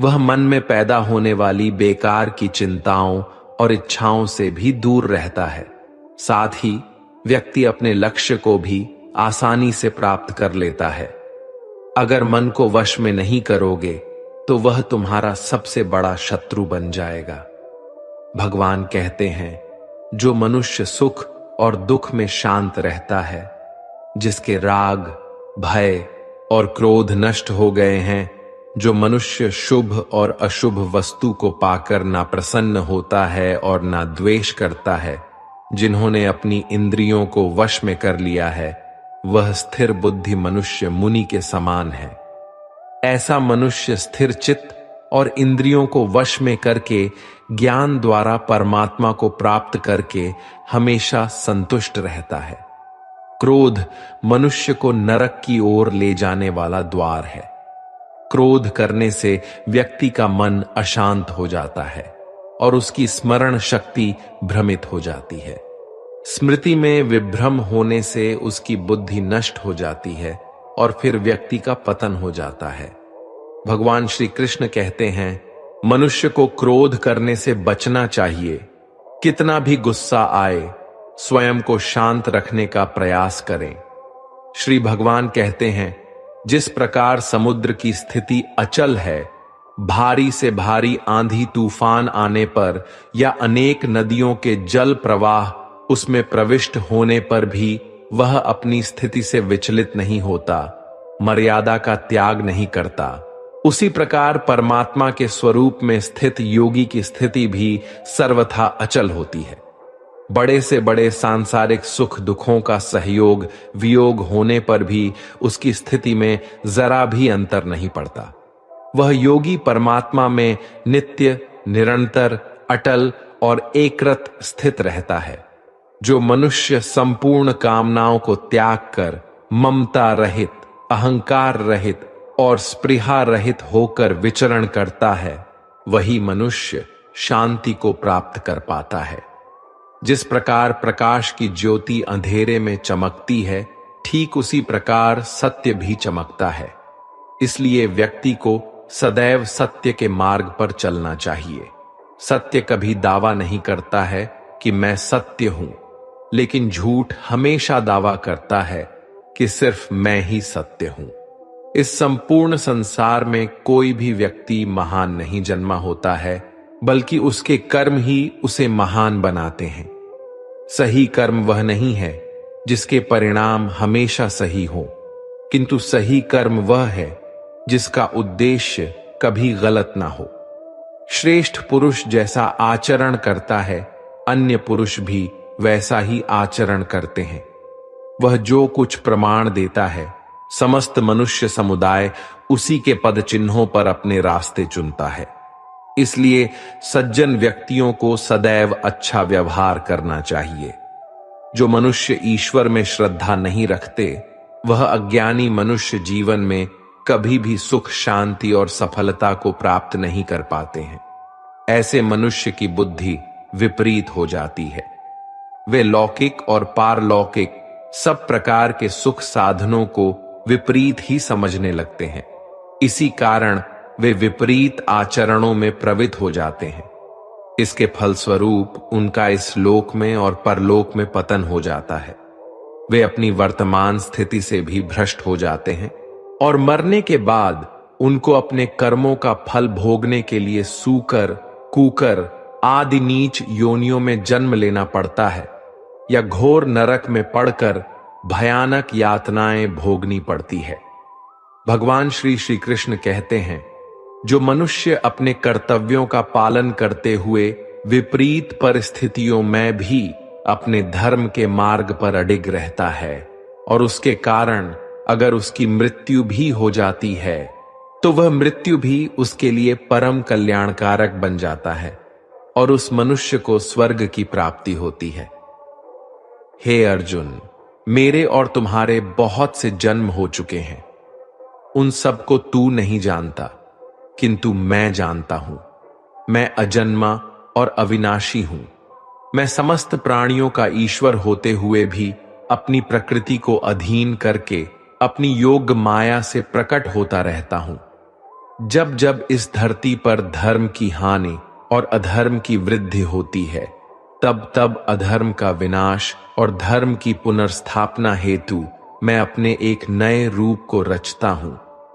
वह मन में पैदा होने वाली बेकार की चिंताओं और इच्छाओं से भी दूर रहता है। साथ ही व्यक्ति अपने लक्ष्य को भी आसानी से प्राप्त कर लेता है। अगर मन को वश में नहीं करोगे तो वह तुम्हारा सबसे बड़ा शत्रु बन जाएगा। भगवान कहते हैं, जो मनुष्य सुख और दुख में शांत रहता है, जिसके राग, भय और क्रोध नष्ट हो गए हैं। जो मनुष्य शुभ और अशुभ वस्तु को पाकर ना प्रसन्न होता है और ना द्वेष करता है, जिन्होंने अपनी इंद्रियों को वश में कर लिया है, वह स्थिर बुद्धि मनुष्य मुनि के समान है। ऐसा मनुष्य स्थिर चित्त और इंद्रियों को वश में करके ज्ञान द्वारा परमात्मा को प्राप्त करके हमेशा संतुष्ट रहता है। क्रोध मनुष्य को नरक की ओर ले जाने वाला द्वार है। क्रोध करने से व्यक्ति का मन अशांत हो जाता है और उसकी स्मरण शक्ति भ्रमित हो जाती है। स्मृति में विभ्रम होने से उसकी बुद्धि नष्ट हो जाती है और फिर व्यक्ति का पतन हो जाता है। भगवान श्री कृष्ण कहते हैं, मनुष्य को क्रोध करने से बचना चाहिए। कितना भी गुस्सा आए, स्वयं को शांत रखने का प्रयास करें। श्री भगवान कहते हैं, जिस प्रकार समुद्र की स्थिति अचल है, भारी से भारी आंधी तूफान आने पर या अनेक नदियों के जल प्रवाह उसमें प्रविष्ट होने पर भी वह अपनी स्थिति से विचलित नहीं होता, मर्यादा का त्याग नहीं करता, उसी प्रकार परमात्मा के स्वरूप में स्थित योगी की स्थिति भी सर्वथा अचल होती है। बड़े से बड़े सांसारिक सुख दुखों का सहयोग वियोग होने पर भी उसकी स्थिति में जरा भी अंतर नहीं पड़ता। वह योगी परमात्मा में नित्य, निरंतर, अटल और एकरत स्थित रहता है। जो मनुष्य संपूर्ण कामनाओं को त्याग कर ममता रहित, अहंकार रहित और स्पृहा रहित होकर विचरण करता है, वही मनुष्य शांति को प्राप्त कर पाता है। जिस प्रकार प्रकाश की ज्योति अंधेरे में चमकती है, ठीक उसी प्रकार सत्य भी चमकता है। इसलिए व्यक्ति को सदैव सत्य के मार्ग पर चलना चाहिए। सत्य कभी दावा नहीं करता है कि मैं सत्य हूं, लेकिन झूठ हमेशा दावा करता है कि सिर्फ मैं ही सत्य हूं। इस संपूर्ण संसार में कोई भी व्यक्ति महान नहीं जन्मा होता है, बल्कि उसके कर्म ही उसे महान बनाते हैं। सही कर्म वह नहीं है जिसके परिणाम हमेशा सही हो, किंतु सही कर्म वह है जिसका उद्देश्य कभी गलत ना हो। श्रेष्ठ पुरुष जैसा आचरण करता है, अन्य पुरुष भी वैसा ही आचरण करते हैं। वह जो कुछ प्रमाण देता है, समस्त मनुष्य समुदाय उसी के पद चिन्हों पर अपने रास्ते चुनता है। इसलिए सज्जन व्यक्तियों को सदैव अच्छा व्यवहार करना चाहिए। जो मनुष्य ईश्वर में श्रद्धा नहीं रखते, वह अज्ञानी मनुष्य जीवन में कभी भी सुख, शांति और सफलता को प्राप्त नहीं कर पाते हैं। ऐसे मनुष्य की बुद्धि विपरीत हो जाती है। वे लौकिक और पारलौकिक सब प्रकार के सुख साधनों को विपरीत ही समझने लगते हैं। इसी कारण वे विपरीत आचरणों में प्रवृत्त हो जाते हैं। इसके फलस्वरूप उनका इस लोक में और परलोक में पतन हो जाता है। वे अपनी वर्तमान स्थिति से भी भ्रष्ट हो जाते हैं और मरने के बाद उनको अपने कर्मों का फल भोगने के लिए सूकर, कूकर आदि नीच योनियों में जन्म लेना पड़ता है या घोर नरक में पड़कर भयानक यातनाएं भोगनी पड़ती है। भगवान श्री कृष्ण कहते हैं, जो मनुष्य अपने कर्तव्यों का पालन करते हुए विपरीत परिस्थितियों में भी अपने धर्म के मार्ग पर अडिग रहता है और उसके कारण अगर उसकी मृत्यु भी हो जाती है, तो वह मृत्यु भी उसके लिए परम कल्याणकारक बन जाता है और उस मनुष्य को स्वर्ग की प्राप्ति होती है। हे अर्जुन, मेरे और तुम्हारे बहुत से जन्म हो चुके हैं। उन सबको तू नहीं जानता, किंतु मैं जानता हूं। मैं अजन्मा और अविनाशी हूं। मैं समस्त प्राणियों का ईश्वर होते हुए भी अपनी प्रकृति को अधीन करके अपनी योग माया से प्रकट होता रहता हूं। जब जब इस धरती पर धर्म की हानि और अधर्म की वृद्धि होती है, तब तब अधर्म का विनाश और धर्म की पुनर्स्थापना हेतु मैं अपने एक नए रूप को रचता हूं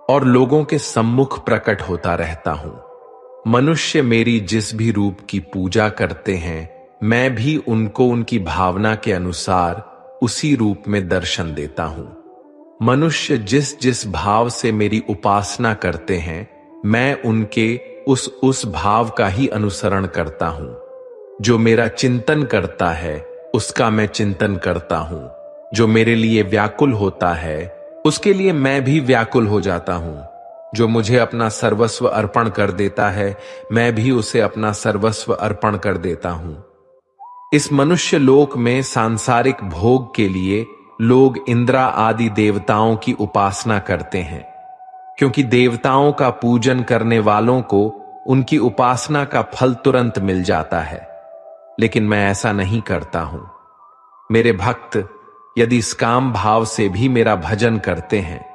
और लोगों के सम्मुख प्रकट होता रहता हूं। मनुष्य मेरी जिस भी रूप की पूजा करते हैं, मैं भी उनको उनकी भावना के अनुसार उसी रूप में दर्शन देता हूं। मनुष्य जिस जिस भाव से मेरी उपासना करते हैं, मैं उनके उस भाव का ही अनुसरण करता हूं। जो मेरा चिंतन करता है उसका मैं चिंतन करता हूं। जो मेरे लिए व्याकुल होता है उसके लिए मैं भी व्याकुल हो जाता हूं। जो मुझे अपना सर्वस्व अर्पण कर देता है, मैं भी उसे अपना सर्वस्व अर्पण कर देता हूं। इस मनुष्य लोक में सांसारिक भोग के लिए लोग इंद्रा आदि देवताओं की उपासना करते हैं, क्योंकि देवताओं का पूजन करने वालों को उनकी उपासना का फल तुरंत मिल जाता है। लेकिन मैं ऐसा नहीं करता हूं। मेरे भक्त यदि काम भाव से भी मेरा भजन करते हैं,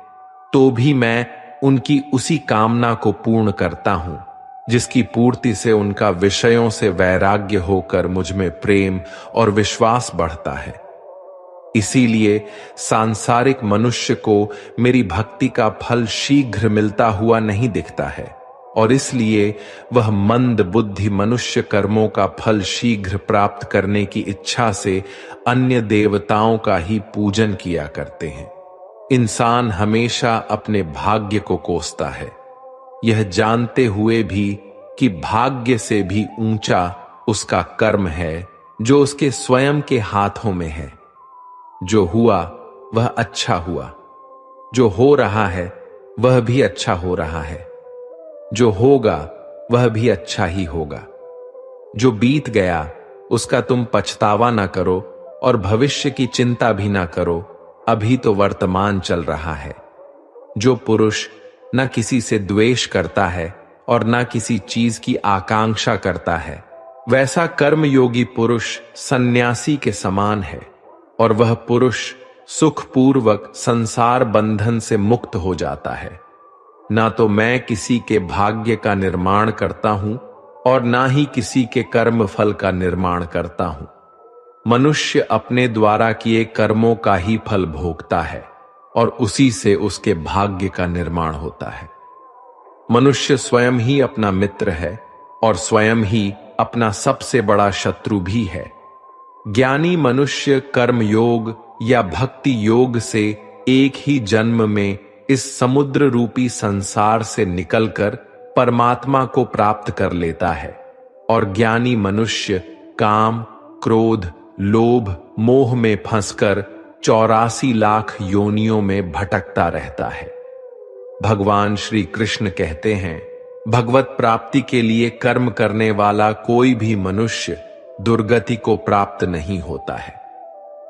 तो भी मैं उनकी उसी कामना को पूर्ण करता हूं, जिसकी पूर्ति से उनका विषयों से वैराग्य होकर मुझ में प्रेम और विश्वास बढ़ता है। इसीलिए सांसारिक मनुष्य को मेरी भक्ति का फल शीघ्र मिलता हुआ नहीं दिखता है, और इसलिए वह मंद बुद्धि मनुष्य कर्मों का फल शीघ्र प्राप्त करने की इच्छा से अन्य देवताओं का ही पूजन किया करते हैं। इंसान हमेशा अपने भाग्य को कोसता है, यह जानते हुए भी कि भाग्य से भी ऊंचा उसका कर्म है जो उसके स्वयं के हाथों में है। जो हुआ वह अच्छा हुआ, जो हो रहा है वह भी अच्छा हो रहा है, जो होगा वह भी अच्छा ही होगा। जो बीत गया उसका तुम पछतावा ना करो और भविष्य की चिंता भी ना करो, अभी तो वर्तमान चल रहा है। जो पुरुष न किसी से द्वेष करता है और न किसी चीज की आकांक्षा करता है, वैसा कर्मयोगी पुरुष सन्यासी के समान है, और वह पुरुष सुखपूर्वक संसार बंधन से मुक्त हो जाता है। ना तो मैं किसी के भाग्य का निर्माण करता हूं और ना ही किसी के कर्म फल का निर्माण करता हूं। मनुष्य अपने द्वारा किए कर्मों का ही फल भोगता है और उसी से उसके भाग्य का निर्माण होता है। मनुष्य स्वयं ही अपना मित्र है और स्वयं ही अपना सबसे बड़ा शत्रु भी है। ज्ञानी मनुष्य कर्म योग या भक्ति योग से एक ही जन्म में इस समुद्र रूपी संसार से निकलकर परमात्मा को प्राप्त कर लेता है, और ज्ञानी मनुष्य काम, क्रोध, लोभ, मोह में फंसकर 84 लाख योनियों में भटकता रहता है। भगवान श्री कृष्ण कहते हैं, भगवत प्राप्ति के लिए कर्म करने वाला कोई भी मनुष्य दुर्गति को प्राप्त नहीं होता है।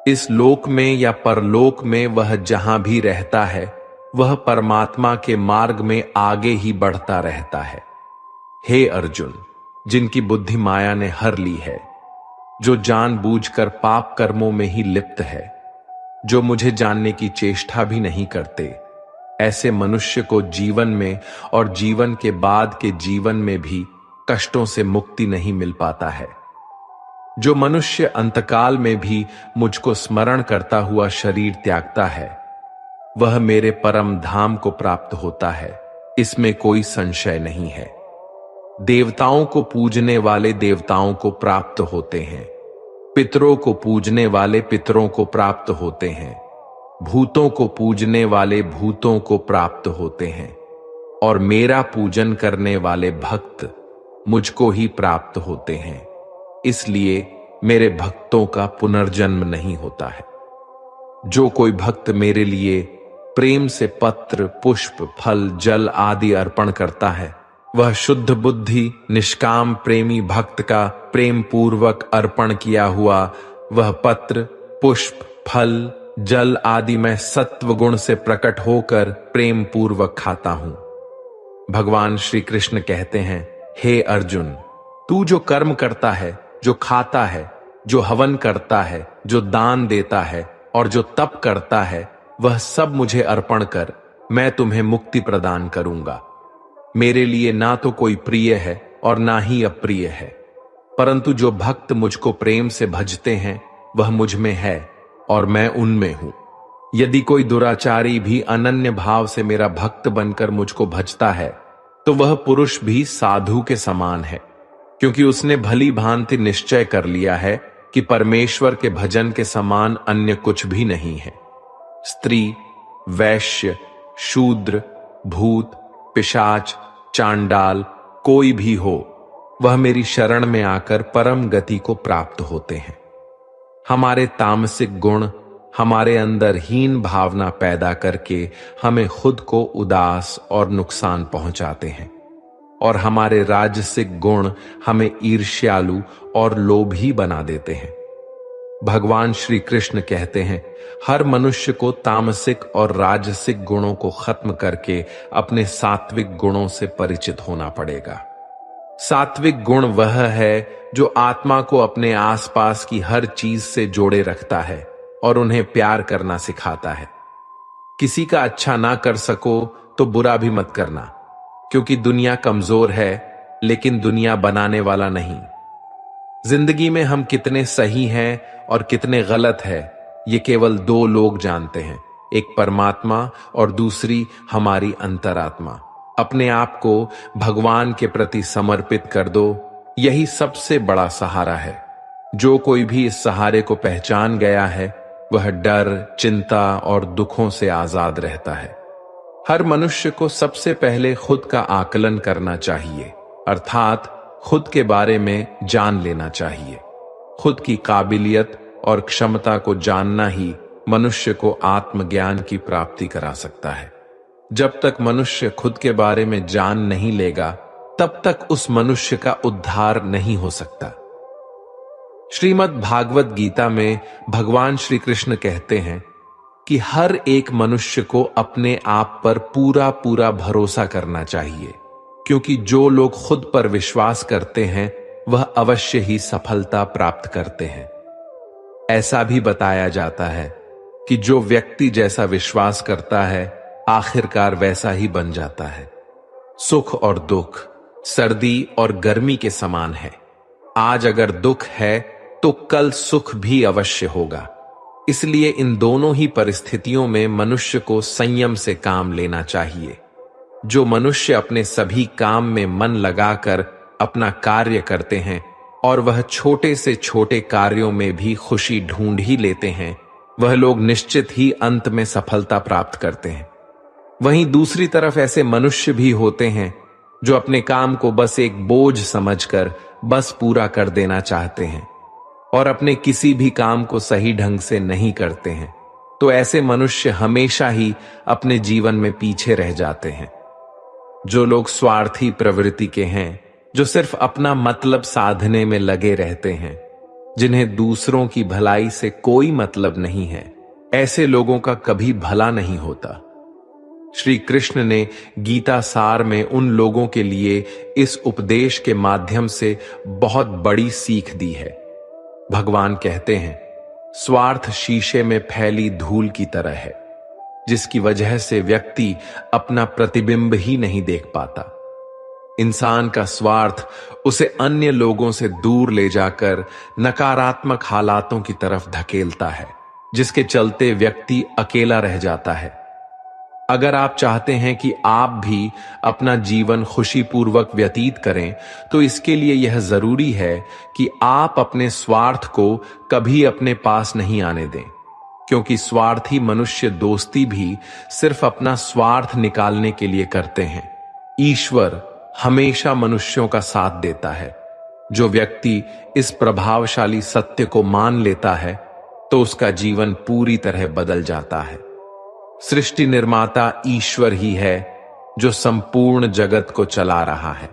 इस लोक में या परलोक में वह जहां भी रहता है, वह परमात्मा के मार्ग में आगे ही बढ़ता रहता है। हे अर्जुन, जिनकी बुद्धि माया ने हर ली है, जो जानबूझकर पाप कर्मों में ही लिप्त है, जो मुझे जानने की चेष्टा भी नहीं करते, ऐसे मनुष्य को जीवन में और जीवन के बाद के जीवन में भी कष्टों से मुक्ति नहीं मिल पाता है। जो मनुष्य अंतकाल में भी मुझको स्मरण करता हुआ शरीर त्यागता है, वह मेरे परम धाम को प्राप्त होता है, इसमें कोई संशय नहीं है। देवताओं को पूजने वाले देवताओं को प्राप्त होते हैं, पितरों को पूजने वाले पितरों को प्राप्त होते हैं, भूतों को पूजने वाले भूतों को प्राप्त होते हैं, और मेरा पूजन करने वाले भक्त मुझको ही प्राप्त होते हैं। इसलिए मेरे भक्तों का पुनर्जन्म नहीं होता है। जो कोई भक्त मेरे लिए प्रेम से पत्र, पुष्प, फल, जल आदि अर्पण करता है, वह शुद्ध बुद्धि निष्काम प्रेमी भक्त का प्रेम पूर्वक अर्पण किया हुआ वह पत्र, पुष्प, फल, जल आदि मैं सत्व गुण से प्रकट होकर प्रेम पूर्वक खाता हूं। भगवान श्री कृष्ण कहते हैं, हे अर्जुन, तू जो कर्म करता है, जो खाता है, जो हवन करता है, जो दान देता है और जो तप करता है, वह सब मुझे अर्पण कर, मैं तुम्हें मुक्ति प्रदान करूंगा। मेरे लिए ना तो कोई प्रिय है और ना ही अप्रिय है, परंतु जो भक्त मुझको प्रेम से भजते हैं वह मुझ में है और मैं उनमें हूं। यदि कोई दुराचारी भी अनन्य भाव से मेरा भक्त बनकर मुझको भजता है, तो वह पुरुष भी साधु के समान है, क्योंकि उसने भली भांति निश्चय कर लिया है कि परमेश्वर के भजन के समान अन्य कुछ भी नहीं है। स्त्री, वैश्य, शूद्र, भूत, पिशाच, चांडाल कोई भी हो, वह मेरी शरण में आकर परम गति को प्राप्त होते हैं। हमारे तामसिक गुण हमारे अंदर हीन भावना पैदा करके हमें खुद को उदास और नुकसान पहुंचाते हैं, और हमारे राजसिक गुण हमें ईर्ष्यालु और लोभी बना देते हैं। भगवान श्री कृष्ण कहते हैं, हर मनुष्य को तामसिक और राजसिक गुणों को खत्म करके अपने सात्विक गुणों से परिचित होना पड़ेगा। सात्विक गुण वह है जो आत्मा को अपने आसपास की हर चीज से जोड़े रखता है और उन्हें प्यार करना सिखाता है। किसी का अच्छा ना कर सको तो बुरा भी मत करना, क्योंकि दुनिया कमजोर है लेकिन दुनिया बनाने वाला नहीं। जिंदगी में हम कितने सही हैं और कितने गलत है, ये केवल दो लोग जानते हैं, एक परमात्मा और दूसरी हमारी अंतरात्मा। अपने आप को भगवान के प्रति समर्पित कर दो, यही सबसे बड़ा सहारा है। जो कोई भी इस सहारे को पहचान गया है वह डर, चिंता और दुखों से आजाद रहता है। हर मनुष्य को सबसे पहले खुद का आकलन करना चाहिए, अर्थात खुद के बारे में जान लेना चाहिए। खुद की काबिलियत और क्षमता को जानना ही मनुष्य को आत्मज्ञान की प्राप्ति करा सकता है। जब तक मनुष्य खुद के बारे में जान नहीं लेगा, तब तक उस मनुष्य का उद्धार नहीं हो सकता। श्रीमद् भागवत गीता में भगवान श्री कृष्ण कहते हैं कि हर एक मनुष्य को अपने आप पर पूरा पूरा भरोसा करना चाहिए, क्योंकि जो लोग खुद पर विश्वास करते हैं वह अवश्य ही सफलता प्राप्त करते हैं। ऐसा भी बताया जाता है कि जो व्यक्ति जैसा विश्वास करता है आखिरकार वैसा ही बन जाता है। सुख और दुख सर्दी और गर्मी के समान है। आज अगर दुख है तो कल सुख भी अवश्य होगा। इसलिए इन दोनों ही परिस्थितियों में मनुष्य को संयम से काम लेना चाहिए। जो मनुष्य अपने सभी काम में मन लगाकर अपना कार्य करते हैं और वह छोटे से छोटे कार्यों में भी खुशी ढूंढ ही लेते हैं, वह लोग निश्चित ही अंत में सफलता प्राप्त करते हैं। वहीं दूसरी तरफ ऐसे मनुष्य भी होते हैं जो अपने काम को बस एक बोझ समझकर बस पूरा कर देना चाहते हैं और अपने किसी भी काम को सही ढंग से नहीं करते हैं। तो ऐसे मनुष्य हमेशा ही अपने जीवन में पीछे रह जाते हैं। जो लोग स्वार्थी प्रवृत्ति के हैं, जो सिर्फ अपना मतलब साधने में लगे रहते हैं, जिन्हें दूसरों की भलाई से कोई मतलब नहीं है, ऐसे लोगों का कभी भला नहीं होता। श्री कृष्ण ने गीता सार में उन लोगों के लिए इस उपदेश के माध्यम से बहुत बड़ी सीख दी है। भगवान कहते हैं, स्वार्थ शीशे में फैली धूल की तरह है, जिसकी वजह से व्यक्ति अपना प्रतिबिंब ही नहीं देख पाता। इंसान का स्वार्थ उसे अन्य लोगों से दूर ले जाकर नकारात्मक हालातों की तरफ धकेलता है, जिसके चलते व्यक्ति अकेला रह जाता है। अगर आप चाहते हैं कि आप भी अपना जीवन खुशीपूर्वक व्यतीत करें, तो इसके लिए यह जरूरी है कि आप अपने स्वार्थ को कभी अपने पास नहीं आने दें, क्योंकि स्वार्थी मनुष्य दोस्ती भी सिर्फ अपना स्वार्थ निकालने के लिए करते हैं। ईश्वर हमेशा मनुष्यों का साथ देता है। जो व्यक्ति इस प्रभावशाली सत्य को मान लेता है, तो उसका जीवन पूरी तरह बदल जाता है। सृष्टि निर्माता ईश्वर ही है जो संपूर्ण जगत को चला रहा है।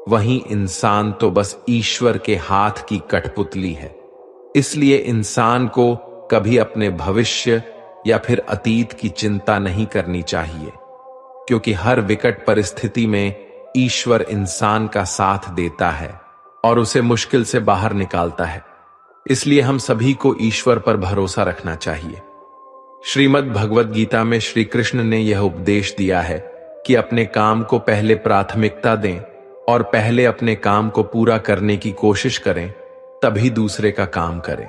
वहीं इंसान तो बस ईश्वर के हाथ की कठपुतली है। इसलिए इंसान को कभी अपने भविष्य या फिर अतीत की चिंता नहीं करनी चाहिए, क्योंकि हर विकट परिस्थिति में ईश्वर इंसान का साथ देता है और उसे मुश्किल से बाहर निकालता है। इसलिए हम सभी को ईश्वर पर भरोसा रखना चाहिए। श्रीमद् भगवत गीता में श्री कृष्ण ने यह उपदेश दिया है कि अपने काम को पहले प्राथमिकता दें और पहले अपने काम को पूरा करने की कोशिश करें, तभी दूसरे का काम करें।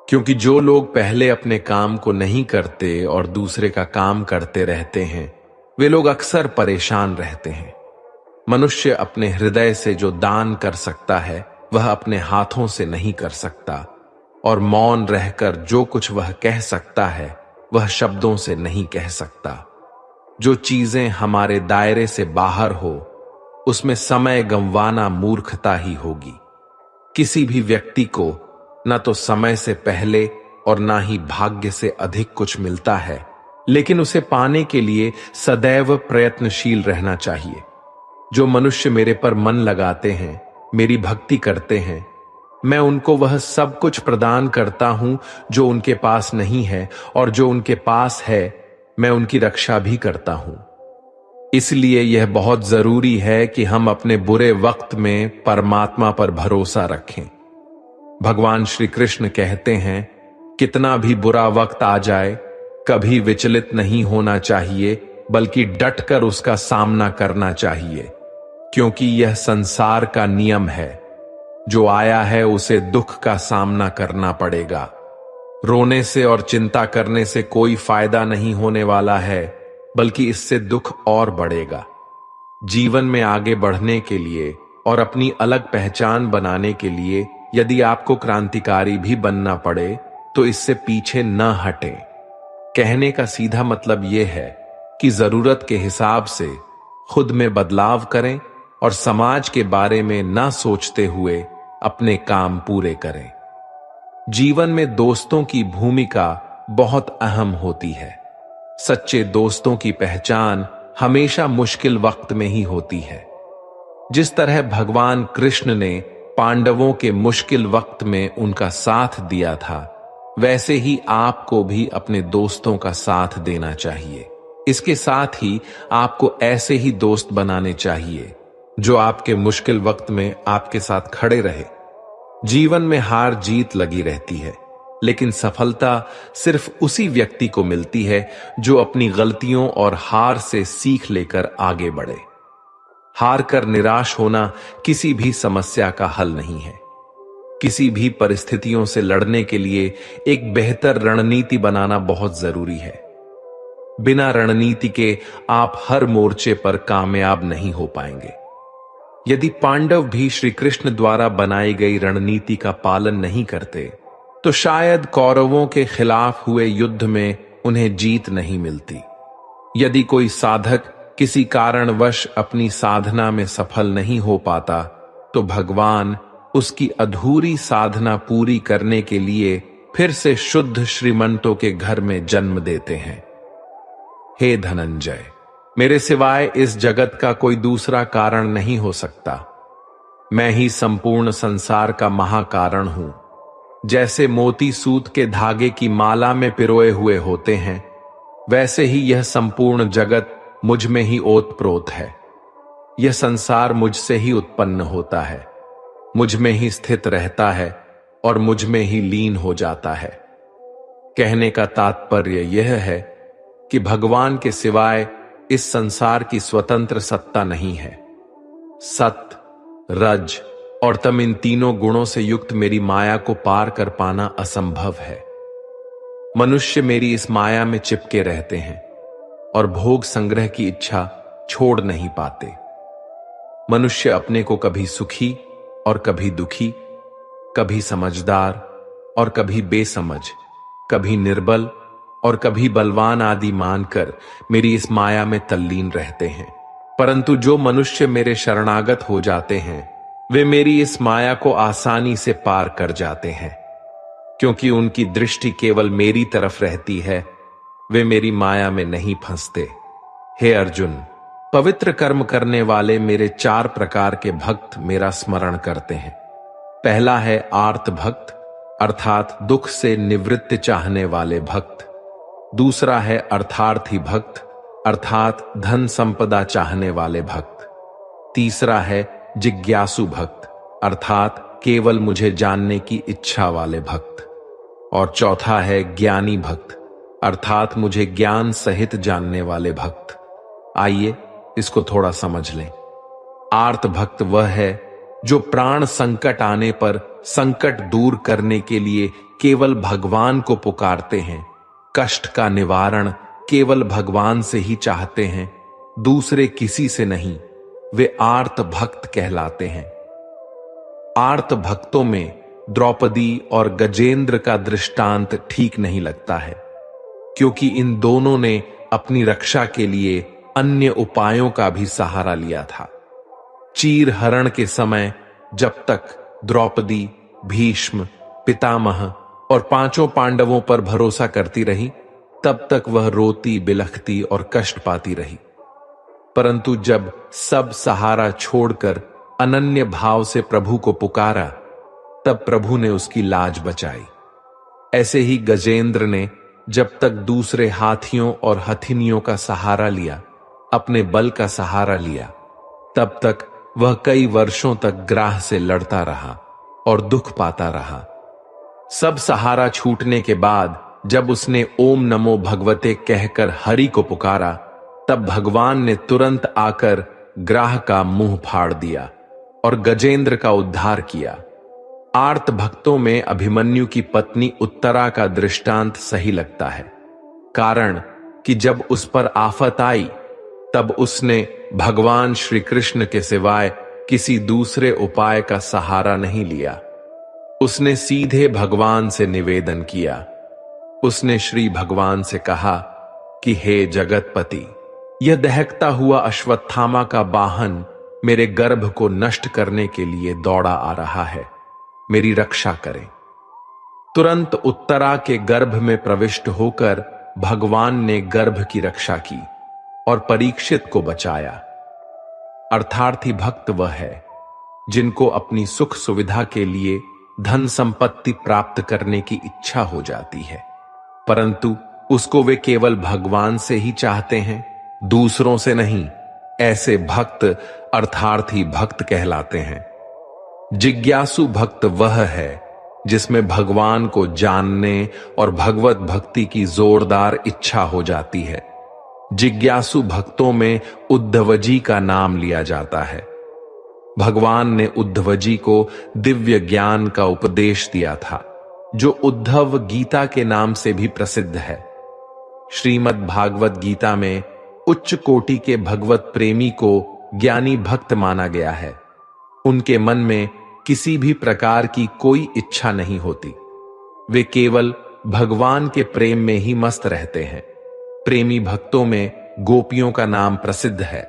क्योंकि जो लोग पहले अपने काम को नहीं करते और दूसरे का काम करते रहते हैं, वे लोग अक्सर परेशान रहते हैं। मनुष्य अपने हृदय से जो दान कर सकता है वह अपने हाथों से नहीं कर सकता, और मौन रहकर जो कुछ वह कह सकता है वह शब्दों से नहीं कह सकता। जो चीजें हमारे दायरे से बाहर हो, उसमें समय गंवाना मूर्खता ही होगी। किसी भी व्यक्ति को न तो समय से पहले और ना ही भाग्य से अधिक कुछ मिलता है, लेकिन उसे पाने के लिए सदैव प्रयत्नशील रहना चाहिए। जो मनुष्य मेरे पर मन लगाते हैं, मेरी भक्ति करते हैं, मैं उनको वह सब कुछ प्रदान करता हूं जो उनके पास नहीं है, और जो उनके पास है मैं उनकी रक्षा भी करता हूं। इसलिए यह बहुत जरूरी है कि हम अपने बुरे वक्त में परमात्मा पर भरोसा रखें। भगवान श्री कृष्ण कहते हैं, कितना भी बुरा वक्त आ जाए, कभी विचलित नहीं होना चाहिए, बल्कि डटकर उसका सामना करना चाहिए, क्योंकि यह संसार का नियम है। जो आया है उसे दुख का सामना करना पड़ेगा। रोने से और चिंता करने से कोई फायदा नहीं होने वाला है, बल्कि इससे दुख और बढ़ेगा। जीवन में आगे बढ़ने के लिए और अपनी अलग पहचान बनाने के लिए यदि आपको क्रांतिकारी भी बनना पड़े तो इससे पीछे न हटें। कहने का सीधा मतलब यह है कि जरूरत के हिसाब से खुद में बदलाव करें और समाज के बारे में न सोचते हुए अपने काम पूरे करें। जीवन में दोस्तों की भूमिका बहुत अहम होती है। सच्चे दोस्तों की पहचान हमेशा मुश्किल वक्त में ही होती है। जिस तरह भगवान कृष्ण ने पांडवों के मुश्किल वक्त में उनका साथ दिया था, वैसे ही आपको भी अपने दोस्तों का साथ देना चाहिए। इसके साथ ही आपको ऐसे ही दोस्त बनाने चाहिए जो आपके मुश्किल वक्त में आपके साथ खड़े रहे। जीवन में हार जीत लगी रहती है, लेकिन सफलता सिर्फ उसी व्यक्ति को मिलती है जो अपनी गलतियों और हार से सीख लेकर आगे बढ़े। हार कर निराश होना किसी भी समस्या का हल नहीं है। किसी भी परिस्थितियों से लड़ने के लिए एक बेहतर रणनीति बनाना बहुत जरूरी है। बिना रणनीति के आप हर मोर्चे पर कामयाब नहीं हो पाएंगे। यदि पांडव भी श्री कृष्ण द्वारा बनाई गई रणनीति का पालन नहीं करते तो शायद कौरवों के खिलाफ हुए युद्ध में उन्हें जीत नहीं मिलती। यदि कोई साधक किसी कारणवश अपनी साधना में सफल नहीं हो पाता तो भगवान उसकी अधूरी साधना पूरी करने के लिए फिर से शुद्ध श्रीमंतों के घर में जन्म देते हैं। हे धनंजय, मेरे सिवाय इस जगत का कोई दूसरा कारण नहीं हो सकता। मैं ही संपूर्ण संसार का महाकारण हूं। जैसे मोती सूत के धागे की माला में पिरोए हुए होते हैं, वैसे ही यह संपूर्ण जगत मुझ में ही ओतप्रोत है। यह संसार मुझसे ही उत्पन्न होता है, मुझ में ही स्थित रहता है और मुझ में ही लीन हो जाता है। कहने का तात्पर्य यह है कि भगवान के सिवाय इस संसार की स्वतंत्र सत्ता नहीं है। सत्य, रज और तम, इन तीनों गुणों से युक्त मेरी माया को पार कर पाना असंभव है। मनुष्य मेरी इस माया में चिपके रहते हैं और भोग संग्रह की इच्छा छोड़ नहीं पाते। मनुष्य अपने को कभी सुखी और कभी दुखी, कभी समझदार और कभी बेसमझ, कभी निर्बल और कभी बलवान आदि मानकर मेरी इस माया में तल्लीन रहते हैं। परंतु जो मनुष्य मेरे शरणागत हो जाते हैं वे मेरी इस माया को आसानी से पार कर जाते हैं, क्योंकि उनकी दृष्टि केवल मेरी तरफ रहती है। वे मेरी माया में नहीं फंसते। हे अर्जुन, पवित्र कर्म करने वाले मेरे 4 प्रकार के भक्त मेरा स्मरण करते हैं। पहला है आर्त भक्त, अर्थात दुख से निवृत्ति चाहने वाले भक्त। दूसरा है अर्थार्थी भक्त, अर्थात धन संपदा चाहने वाले भक्त। तीसरा है जिज्ञासु भक्त, अर्थात केवल मुझे जानने की इच्छा वाले भक्त। और चौथा है ज्ञानी भक्त, अर्थात मुझे ज्ञान सहित जानने वाले भक्त। आइए इसको थोड़ा समझ लें। आर्त भक्त वह है जो प्राण संकट आने पर संकट दूर करने के लिए केवल भगवान को पुकारते हैं, कष्ट का निवारण केवल भगवान से ही चाहते हैं, दूसरे किसी से नहीं। वे आर्त भक्त कहलाते हैं। आर्त भक्तों में द्रौपदी और गजेंद्र का दृष्टांत ठीक नहीं लगता है। क्योंकि इन दोनों ने अपनी रक्षा के लिए अन्य उपायों का भी सहारा लिया था। चीर हरण के समय जब तक द्रौपदी, भीष्म, पितामह और पांचों पांडवों पर भरोसा करती रही, तब तक वह रोती, बिलखती और कष्ट पाती रही। परंतु जब सब सहारा छोड़कर अनन्य भाव से प्रभु को पुकारा, तब प्रभु ने उसकी लाज बचाई। ऐसे ही गजेंद्र ने जब तक दूसरे हाथियों और हथिनियों का सहारा लिया, अपने बल का सहारा लिया, तब तक वह कई वर्षों तक ग्राह से लड़ता रहा और दुख पाता रहा। सब सहारा छूटने के बाद जब उसने ओम नमो भगवते कहकर हरि को पुकारा, तब भगवान ने तुरंत आकर ग्राह का मुंह फाड़ दिया और गजेंद्र का उद्धार किया। आर्त भक्तों में अभिमन्यु की पत्नी उत्तरा का दृष्टांत सही लगता है, कारण कि जब उस पर आफत आई, तब उसने भगवान श्री कृष्ण के सिवाय किसी दूसरे उपाय का सहारा नहीं लिया। उसने सीधे भगवान से निवेदन किया। उसने श्री भगवान से कहा कि हे जगतपति, यह दहकता हुआ अश्वत्थामा का वाहन मेरे गर्भ को नष्ट करने के लिए दौड़ा आ रहा है, मेरी रक्षा करें। तुरंत उत्तरा के गर्भ में प्रविष्ट होकर भगवान ने गर्भ की रक्षा की और परीक्षित को बचाया। अर्थार्थी भक्त वह है जिनको अपनी सुख सुविधा के लिए धन संपत्ति प्राप्त करने की इच्छा हो जाती है, परंतु उसको वे केवल भगवान से ही चाहते हैं, दूसरों से नहीं। ऐसे भक्त अर्थार्थी भक्त कहलाते हैं। जिज्ञासु भक्त वह है जिसमें भगवान को जानने और भगवत भक्ति की जोरदार इच्छा हो जाती है। जिज्ञासु भक्तों में उद्धवजी का नाम लिया जाता है। भगवान ने उद्धवजी को दिव्य ज्ञान का उपदेश दिया था, जो उद्धव गीता के नाम से भी प्रसिद्ध है। श्रीमद् भागवत गीता में उच्च कोटि के भगवत प्रेमी को ज्ञानी भक्त माना गया है। उनके मन में किसी भी प्रकार की कोई इच्छा नहीं होती, वे केवल भगवान के प्रेम में ही मस्त रहते हैं। प्रेमी भक्तों में गोपियों का नाम प्रसिद्ध है।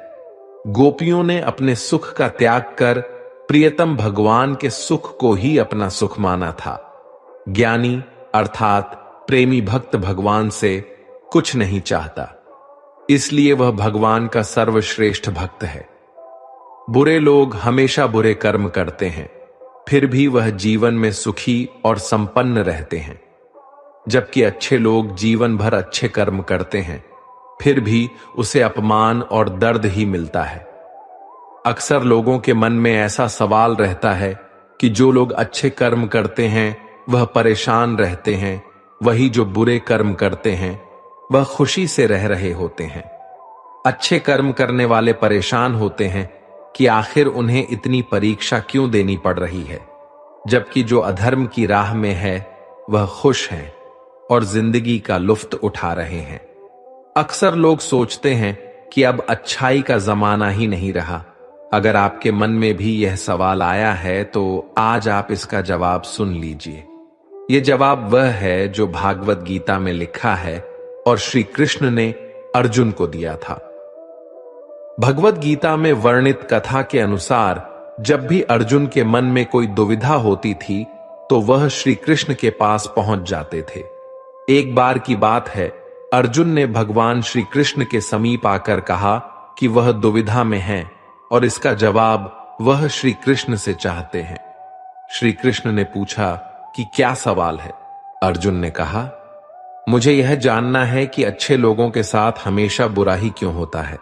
गोपियों ने अपने सुख का त्याग कर प्रियतम भगवान के सुख को ही अपना सुख माना था। ज्ञानी अर्थात प्रेमी भक्त भगवान से कुछ नहीं चाहता, इसलिए वह भगवान का सर्वश्रेष्ठ भक्त है। बुरे लोग हमेशा बुरे कर्म करते हैं, फिर भी वह जीवन में सुखी और संपन्न रहते हैं, जबकि अच्छे लोग जीवन भर अच्छे कर्म करते हैं, फिर भी उसे अपमान और दर्द ही मिलता है। अक्सर लोगों के मन में ऐसा सवाल रहता है कि जो लोग अच्छे कर्म करते हैं वह परेशान रहते हैं, वही जो बुरे कर्म करते हैं वह खुशी से रह रहे होते हैं। अच्छे कर्म करने वाले परेशान होते हैं कि आखिर उन्हें इतनी परीक्षा क्यों देनी पड़ रही है, जबकि जो अधर्म की राह में है वह खुश हैं और जिंदगी का लुफ्त उठा रहे हैं। अक्सर लोग सोचते हैं कि अब अच्छाई का जमाना ही नहीं रहा। अगर आपके मन में भी यह सवाल आया है तो आज आप इसका जवाब सुन लीजिए। यह जवाब वह है जो भागवत गीता में लिखा है और श्री कृष्ण ने अर्जुन को दिया था। भगवत गीता में वर्णित कथा के अनुसार जब भी अर्जुन के मन में कोई दुविधा होती थी तो वह श्री कृष्ण के पास पहुंच जाते थे। एक बार की बात है, अर्जुन ने भगवान श्री कृष्ण के समीप आकर कहा कि वह दुविधा में है और इसका जवाब वह श्री कृष्ण से चाहते हैं। श्री कृष्ण ने पूछा कि क्या सवाल है? अर्जुन ने कहा, मुझे यह जानना है कि अच्छे लोगों के साथ हमेशा बुरा ही क्यों होता है,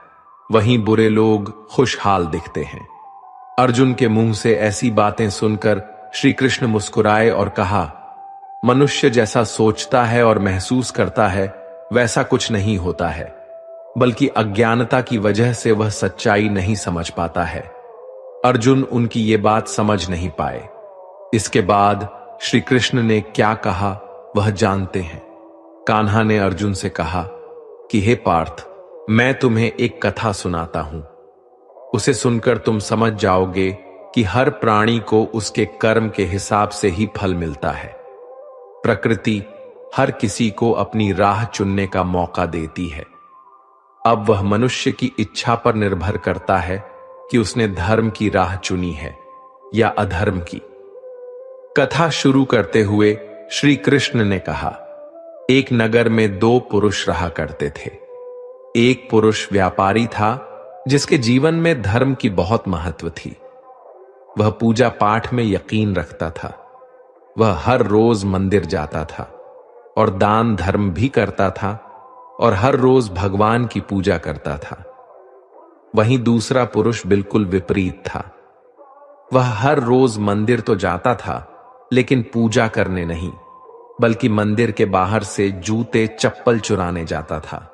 वहीं बुरे लोग खुशहाल दिखते हैं। अर्जुन के मुंह से ऐसी बातें सुनकर श्री कृष्ण मुस्कुराए और कहा, मनुष्य जैसा सोचता है और महसूस करता है वैसा कुछ नहीं होता है, बल्कि अज्ञानता की वजह से वह सच्चाई नहीं समझ पाता है। अर्जुन उनकी ये बात समझ नहीं पाए। इसके बाद श्री कृष्ण ने क्या कहा वह जानते हैं। कान्हा ने अर्जुन से कहा कि हे पार्थ, मैं तुम्हें एक कथा सुनाता हूं, उसे सुनकर तुम समझ जाओगे कि हर प्राणी को उसके कर्म के हिसाब से ही फल मिलता है। प्रकृति, हर किसी को अपनी राह चुनने का मौका देती है। अब वह मनुष्य की इच्छा पर निर्भर करता है कि उसने धर्म की राह चुनी है या अधर्म की। कथा शुरू करते हुए श्री कृष्ण ने कहा, एक नगर में दो पुरुष रहा करते थे। एक पुरुष व्यापारी था जिसके जीवन में धर्म की बहुत महत्व थी। वह पूजा पाठ में यकीन रखता था। वह हर रोज मंदिर जाता था और दान धर्म भी करता था और हर रोज भगवान की पूजा करता था। वहीं दूसरा पुरुष बिल्कुल विपरीत था। वह हर रोज मंदिर तो जाता था लेकिन पूजा करने नहीं, बल्कि मंदिर के बाहर से जूते चप्पल चुराने जाता था।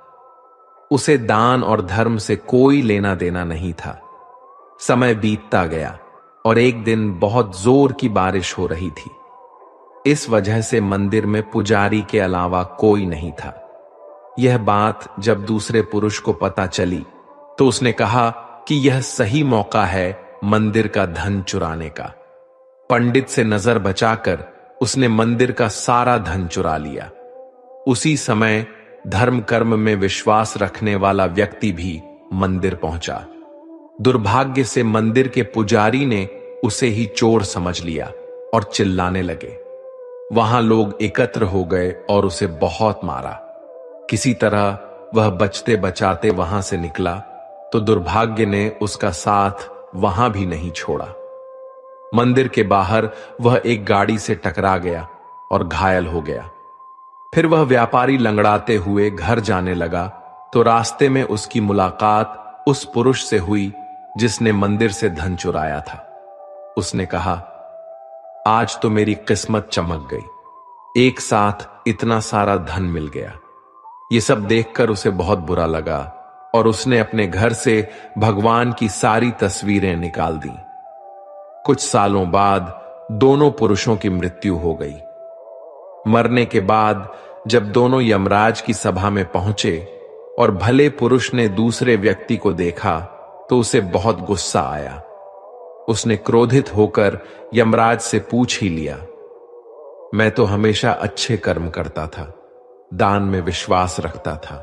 उसे दान और धर्म से कोई लेना देना नहीं था। समय बीतता गया और एक दिन बहुत जोर की बारिश हो रही थी। इस वजह से मंदिर में पुजारी के अलावा कोई नहीं था। यह बात जब दूसरे पुरुष को पता चली तो उसने कहा कि यह सही मौका है मंदिर का धन चुराने का। पंडित से नजर बचाकर उसने मंदिर का सारा धन चुरा लिया। उसी समय धर्म कर्म में विश्वास रखने वाला व्यक्ति भी मंदिर पहुंचा। दुर्भाग्य से मंदिर के पुजारी ने उसे ही चोर समझ लिया और चिल्लाने लगे। वहां लोग एकत्र हो गए और उसे बहुत मारा। किसी तरह वह बचते बचाते वहां से निकला तो दुर्भाग्य ने उसका साथ वहां भी नहीं छोड़ा। मंदिर के बाहर वह एक गाड़ी से टकरा गया और घायल हो गया। फिर वह व्यापारी लंगड़ाते हुए घर जाने लगा तो रास्ते में उसकी मुलाकात उस पुरुष से हुई जिसने मंदिर से धन चुराया था। उसने कहा, आज तो मेरी किस्मत चमक गई, एक साथ इतना सारा धन मिल गया। ये सब देखकर उसे बहुत बुरा लगा और उसने अपने घर से भगवान की सारी तस्वीरें निकाल दी। कुछ सालों बाद दोनों पुरुषों की मृत्यु हो गई। मरने के बाद जब दोनों यमराज की सभा में पहुंचे और भले पुरुष ने दूसरे व्यक्ति को देखा तो उसे बहुत गुस्सा आया। उसने क्रोधित होकर यमराज से पूछ ही लिया, मैं तो हमेशा अच्छे कर्म करता था, दान में विश्वास रखता था,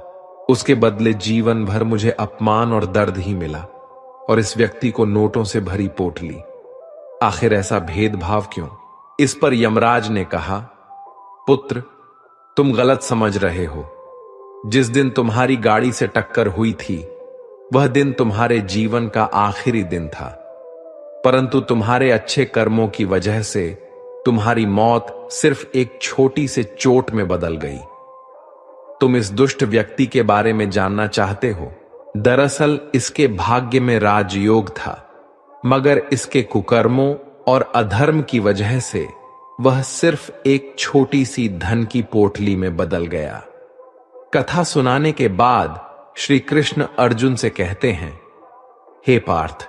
उसके बदले जीवन भर मुझे अपमान और दर्द ही मिला और इस व्यक्ति को नोटों से भरी पोटली। आखिर ऐसा भेदभाव क्यों? इस पर यमराज ने कहा, पुत्र, तुम गलत समझ रहे हो। जिस दिन तुम्हारी गाड़ी से टक्कर हुई थी वह दिन तुम्हारे जीवन का आखिरी दिन था, परंतु तुम्हारे अच्छे कर्मों की वजह से तुम्हारी मौत सिर्फ एक छोटी से चोट में बदल गई। तुम इस दुष्ट व्यक्ति के बारे में जानना चाहते हो? दरअसल इसके भाग्य में राजयोग था, मगर इसके कुकर्मों और अधर्म की वजह से वह सिर्फ एक छोटी सी धन की पोटली में बदल गया। कथा सुनाने के बाद श्री कृष्ण अर्जुन से कहते हैं, हे पार्थ,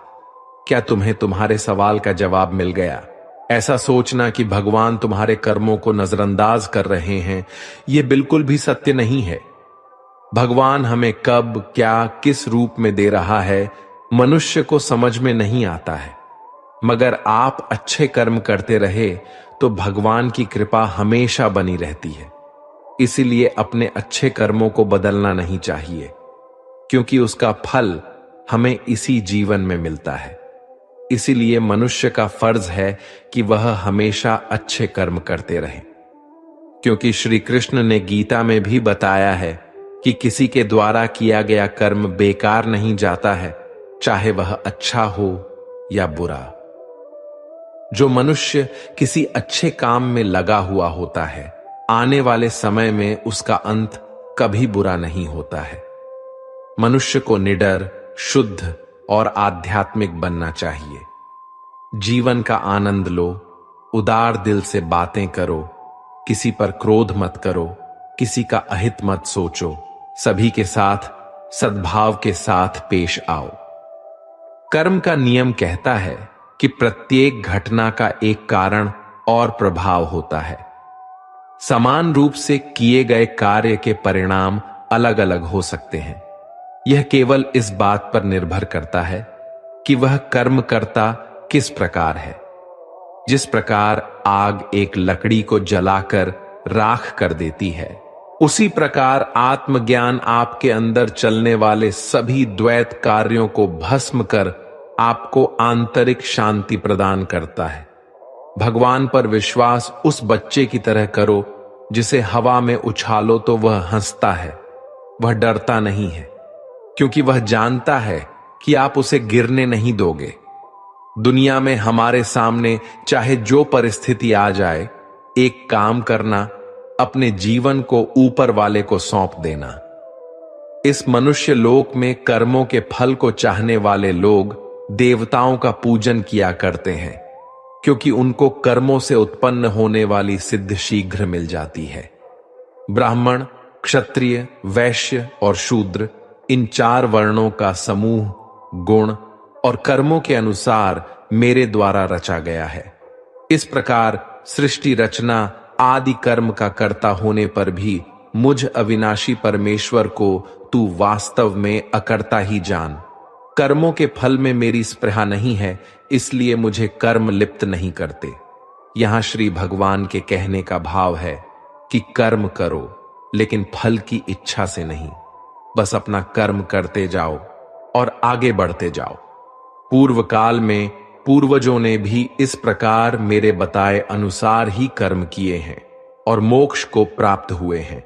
क्या तुम्हें तुम्हारे सवाल का जवाब मिल गया? ऐसा सोचना कि भगवान तुम्हारे कर्मों को नजरअंदाज कर रहे हैं, यह बिल्कुल भी सत्य नहीं है। भगवान हमें कब, क्या, किस रूप में दे रहा है मनुष्य को समझ में नहीं आता है, मगर आप अच्छे कर्म करते रहे तो भगवान की कृपा हमेशा बनी रहती है। इसीलिए अपने अच्छे कर्मों को बदलना नहीं चाहिए, क्योंकि उसका फल हमें इसी जीवन में मिलता है। इसीलिए मनुष्य का फर्ज है कि वह हमेशा अच्छे कर्म करते रहे, क्योंकि श्री कृष्ण ने गीता में भी बताया है कि किसी के द्वारा किया गया कर्म बेकार नहीं जाता है, चाहे वह अच्छा हो या बुरा। जो मनुष्य किसी अच्छे काम में लगा हुआ होता है, आने वाले समय में उसका अंत कभी बुरा नहीं होता है। मनुष्य को निडर, शुद्ध और आध्यात्मिक बनना चाहिए। जीवन का आनंद लो, उदार दिल से बातें करो, किसी पर क्रोध मत करो, किसी का अहित मत सोचो, सभी के साथ सद्भाव के साथ पेश आओ। कर्म का नियम कहता है कि प्रत्येक घटना का एक कारण और प्रभाव होता है। समान रूप से किए गए कार्य के परिणाम अलग अलग हो सकते हैं। यह केवल इस बात पर निर्भर करता है कि वह कर्मकर्ता किस प्रकार है। जिस प्रकार आग एक लकड़ी को जलाकर राख कर देती है। उसी प्रकार आत्मज्ञान आपके अंदर चलने वाले सभी द्वैत कार्यों को भस्म कर आपको आंतरिक शांति प्रदान करता है। भगवान पर विश्वास उस बच्चे की तरह करो जिसे हवा में उछालो तो वह हंसता है। वह डरता नहीं है क्योंकि वह जानता है कि आप उसे गिरने नहीं दोगे। दुनिया में हमारे सामने चाहे जो परिस्थिति आ जाए, एक काम करना, अपने जीवन को ऊपर वाले को सौंप देना। इस मनुष्य लोक में कर्मों के फल को चाहने वाले लोग देवताओं का पूजन किया करते हैं क्योंकि उनको कर्मों से उत्पन्न होने वाली सिद्धि शीघ्र मिल जाती है। ब्राह्मण, क्षत्रिय, वैश्य और शूद्र, इन 4 वर्णों का समूह गुण और कर्मों के अनुसार मेरे द्वारा रचा गया है। इस प्रकार सृष्टि रचना आदि कर्म का कर्ता होने पर भी मुझ अविनाशी परमेश्वर को तू वास्तव में अकर्ता ही जान। कर्मों के फल में मेरी स्पृहा नहीं है, इसलिए मुझे कर्म लिप्त नहीं करते। यहां श्री भगवान के कहने का भाव है कि कर्म करो लेकिन फल की इच्छा से नहीं, बस अपना कर्म करते जाओ और आगे बढ़ते जाओ। पूर्व काल में पूर्वजों ने भी इस प्रकार मेरे बताए अनुसार ही कर्म किए हैं और मोक्ष को प्राप्त हुए हैं।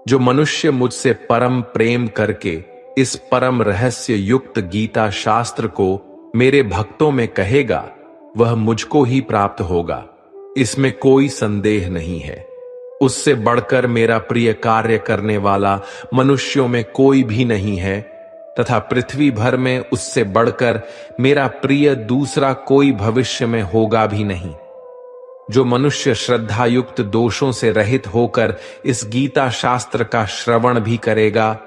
जो मनुष्य मुझसे परम प्रेम करके इस परम रहस्य युक्त गीता शास्त्र को मेरे भक्तों में कहेगा, वह मुझको ही प्राप्त होगा, इसमें कोई संदेह नहीं है। उससे बढ़कर मेरा प्रिय कार्य करने वाला मनुष्यों में कोई भी नहीं है तथा पृथ्वी भर में उससे बढ़कर मेरा प्रिय दूसरा कोई भविष्य में होगा भी नहीं। जो मनुष्य श्रद्धायुक्त दोषों से रहित होकर इस गीता शास्त्र का श्रवण भी करेगा,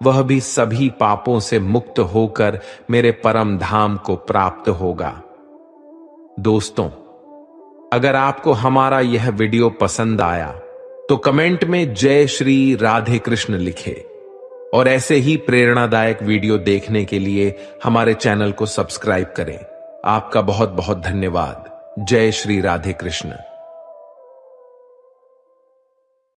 वह भी सभी पापों से मुक्त होकर मेरे परम धाम को प्राप्त होगा। दोस्तों, अगर आपको हमारा यह वीडियो पसंद आया तो कमेंट में जय श्री राधे कृष्ण लिखें और ऐसे ही प्रेरणादायक वीडियो देखने के लिए हमारे चैनल को सब्सक्राइब करें। आपका बहुत बहुत धन्यवाद। जय श्री राधे कृष्ण।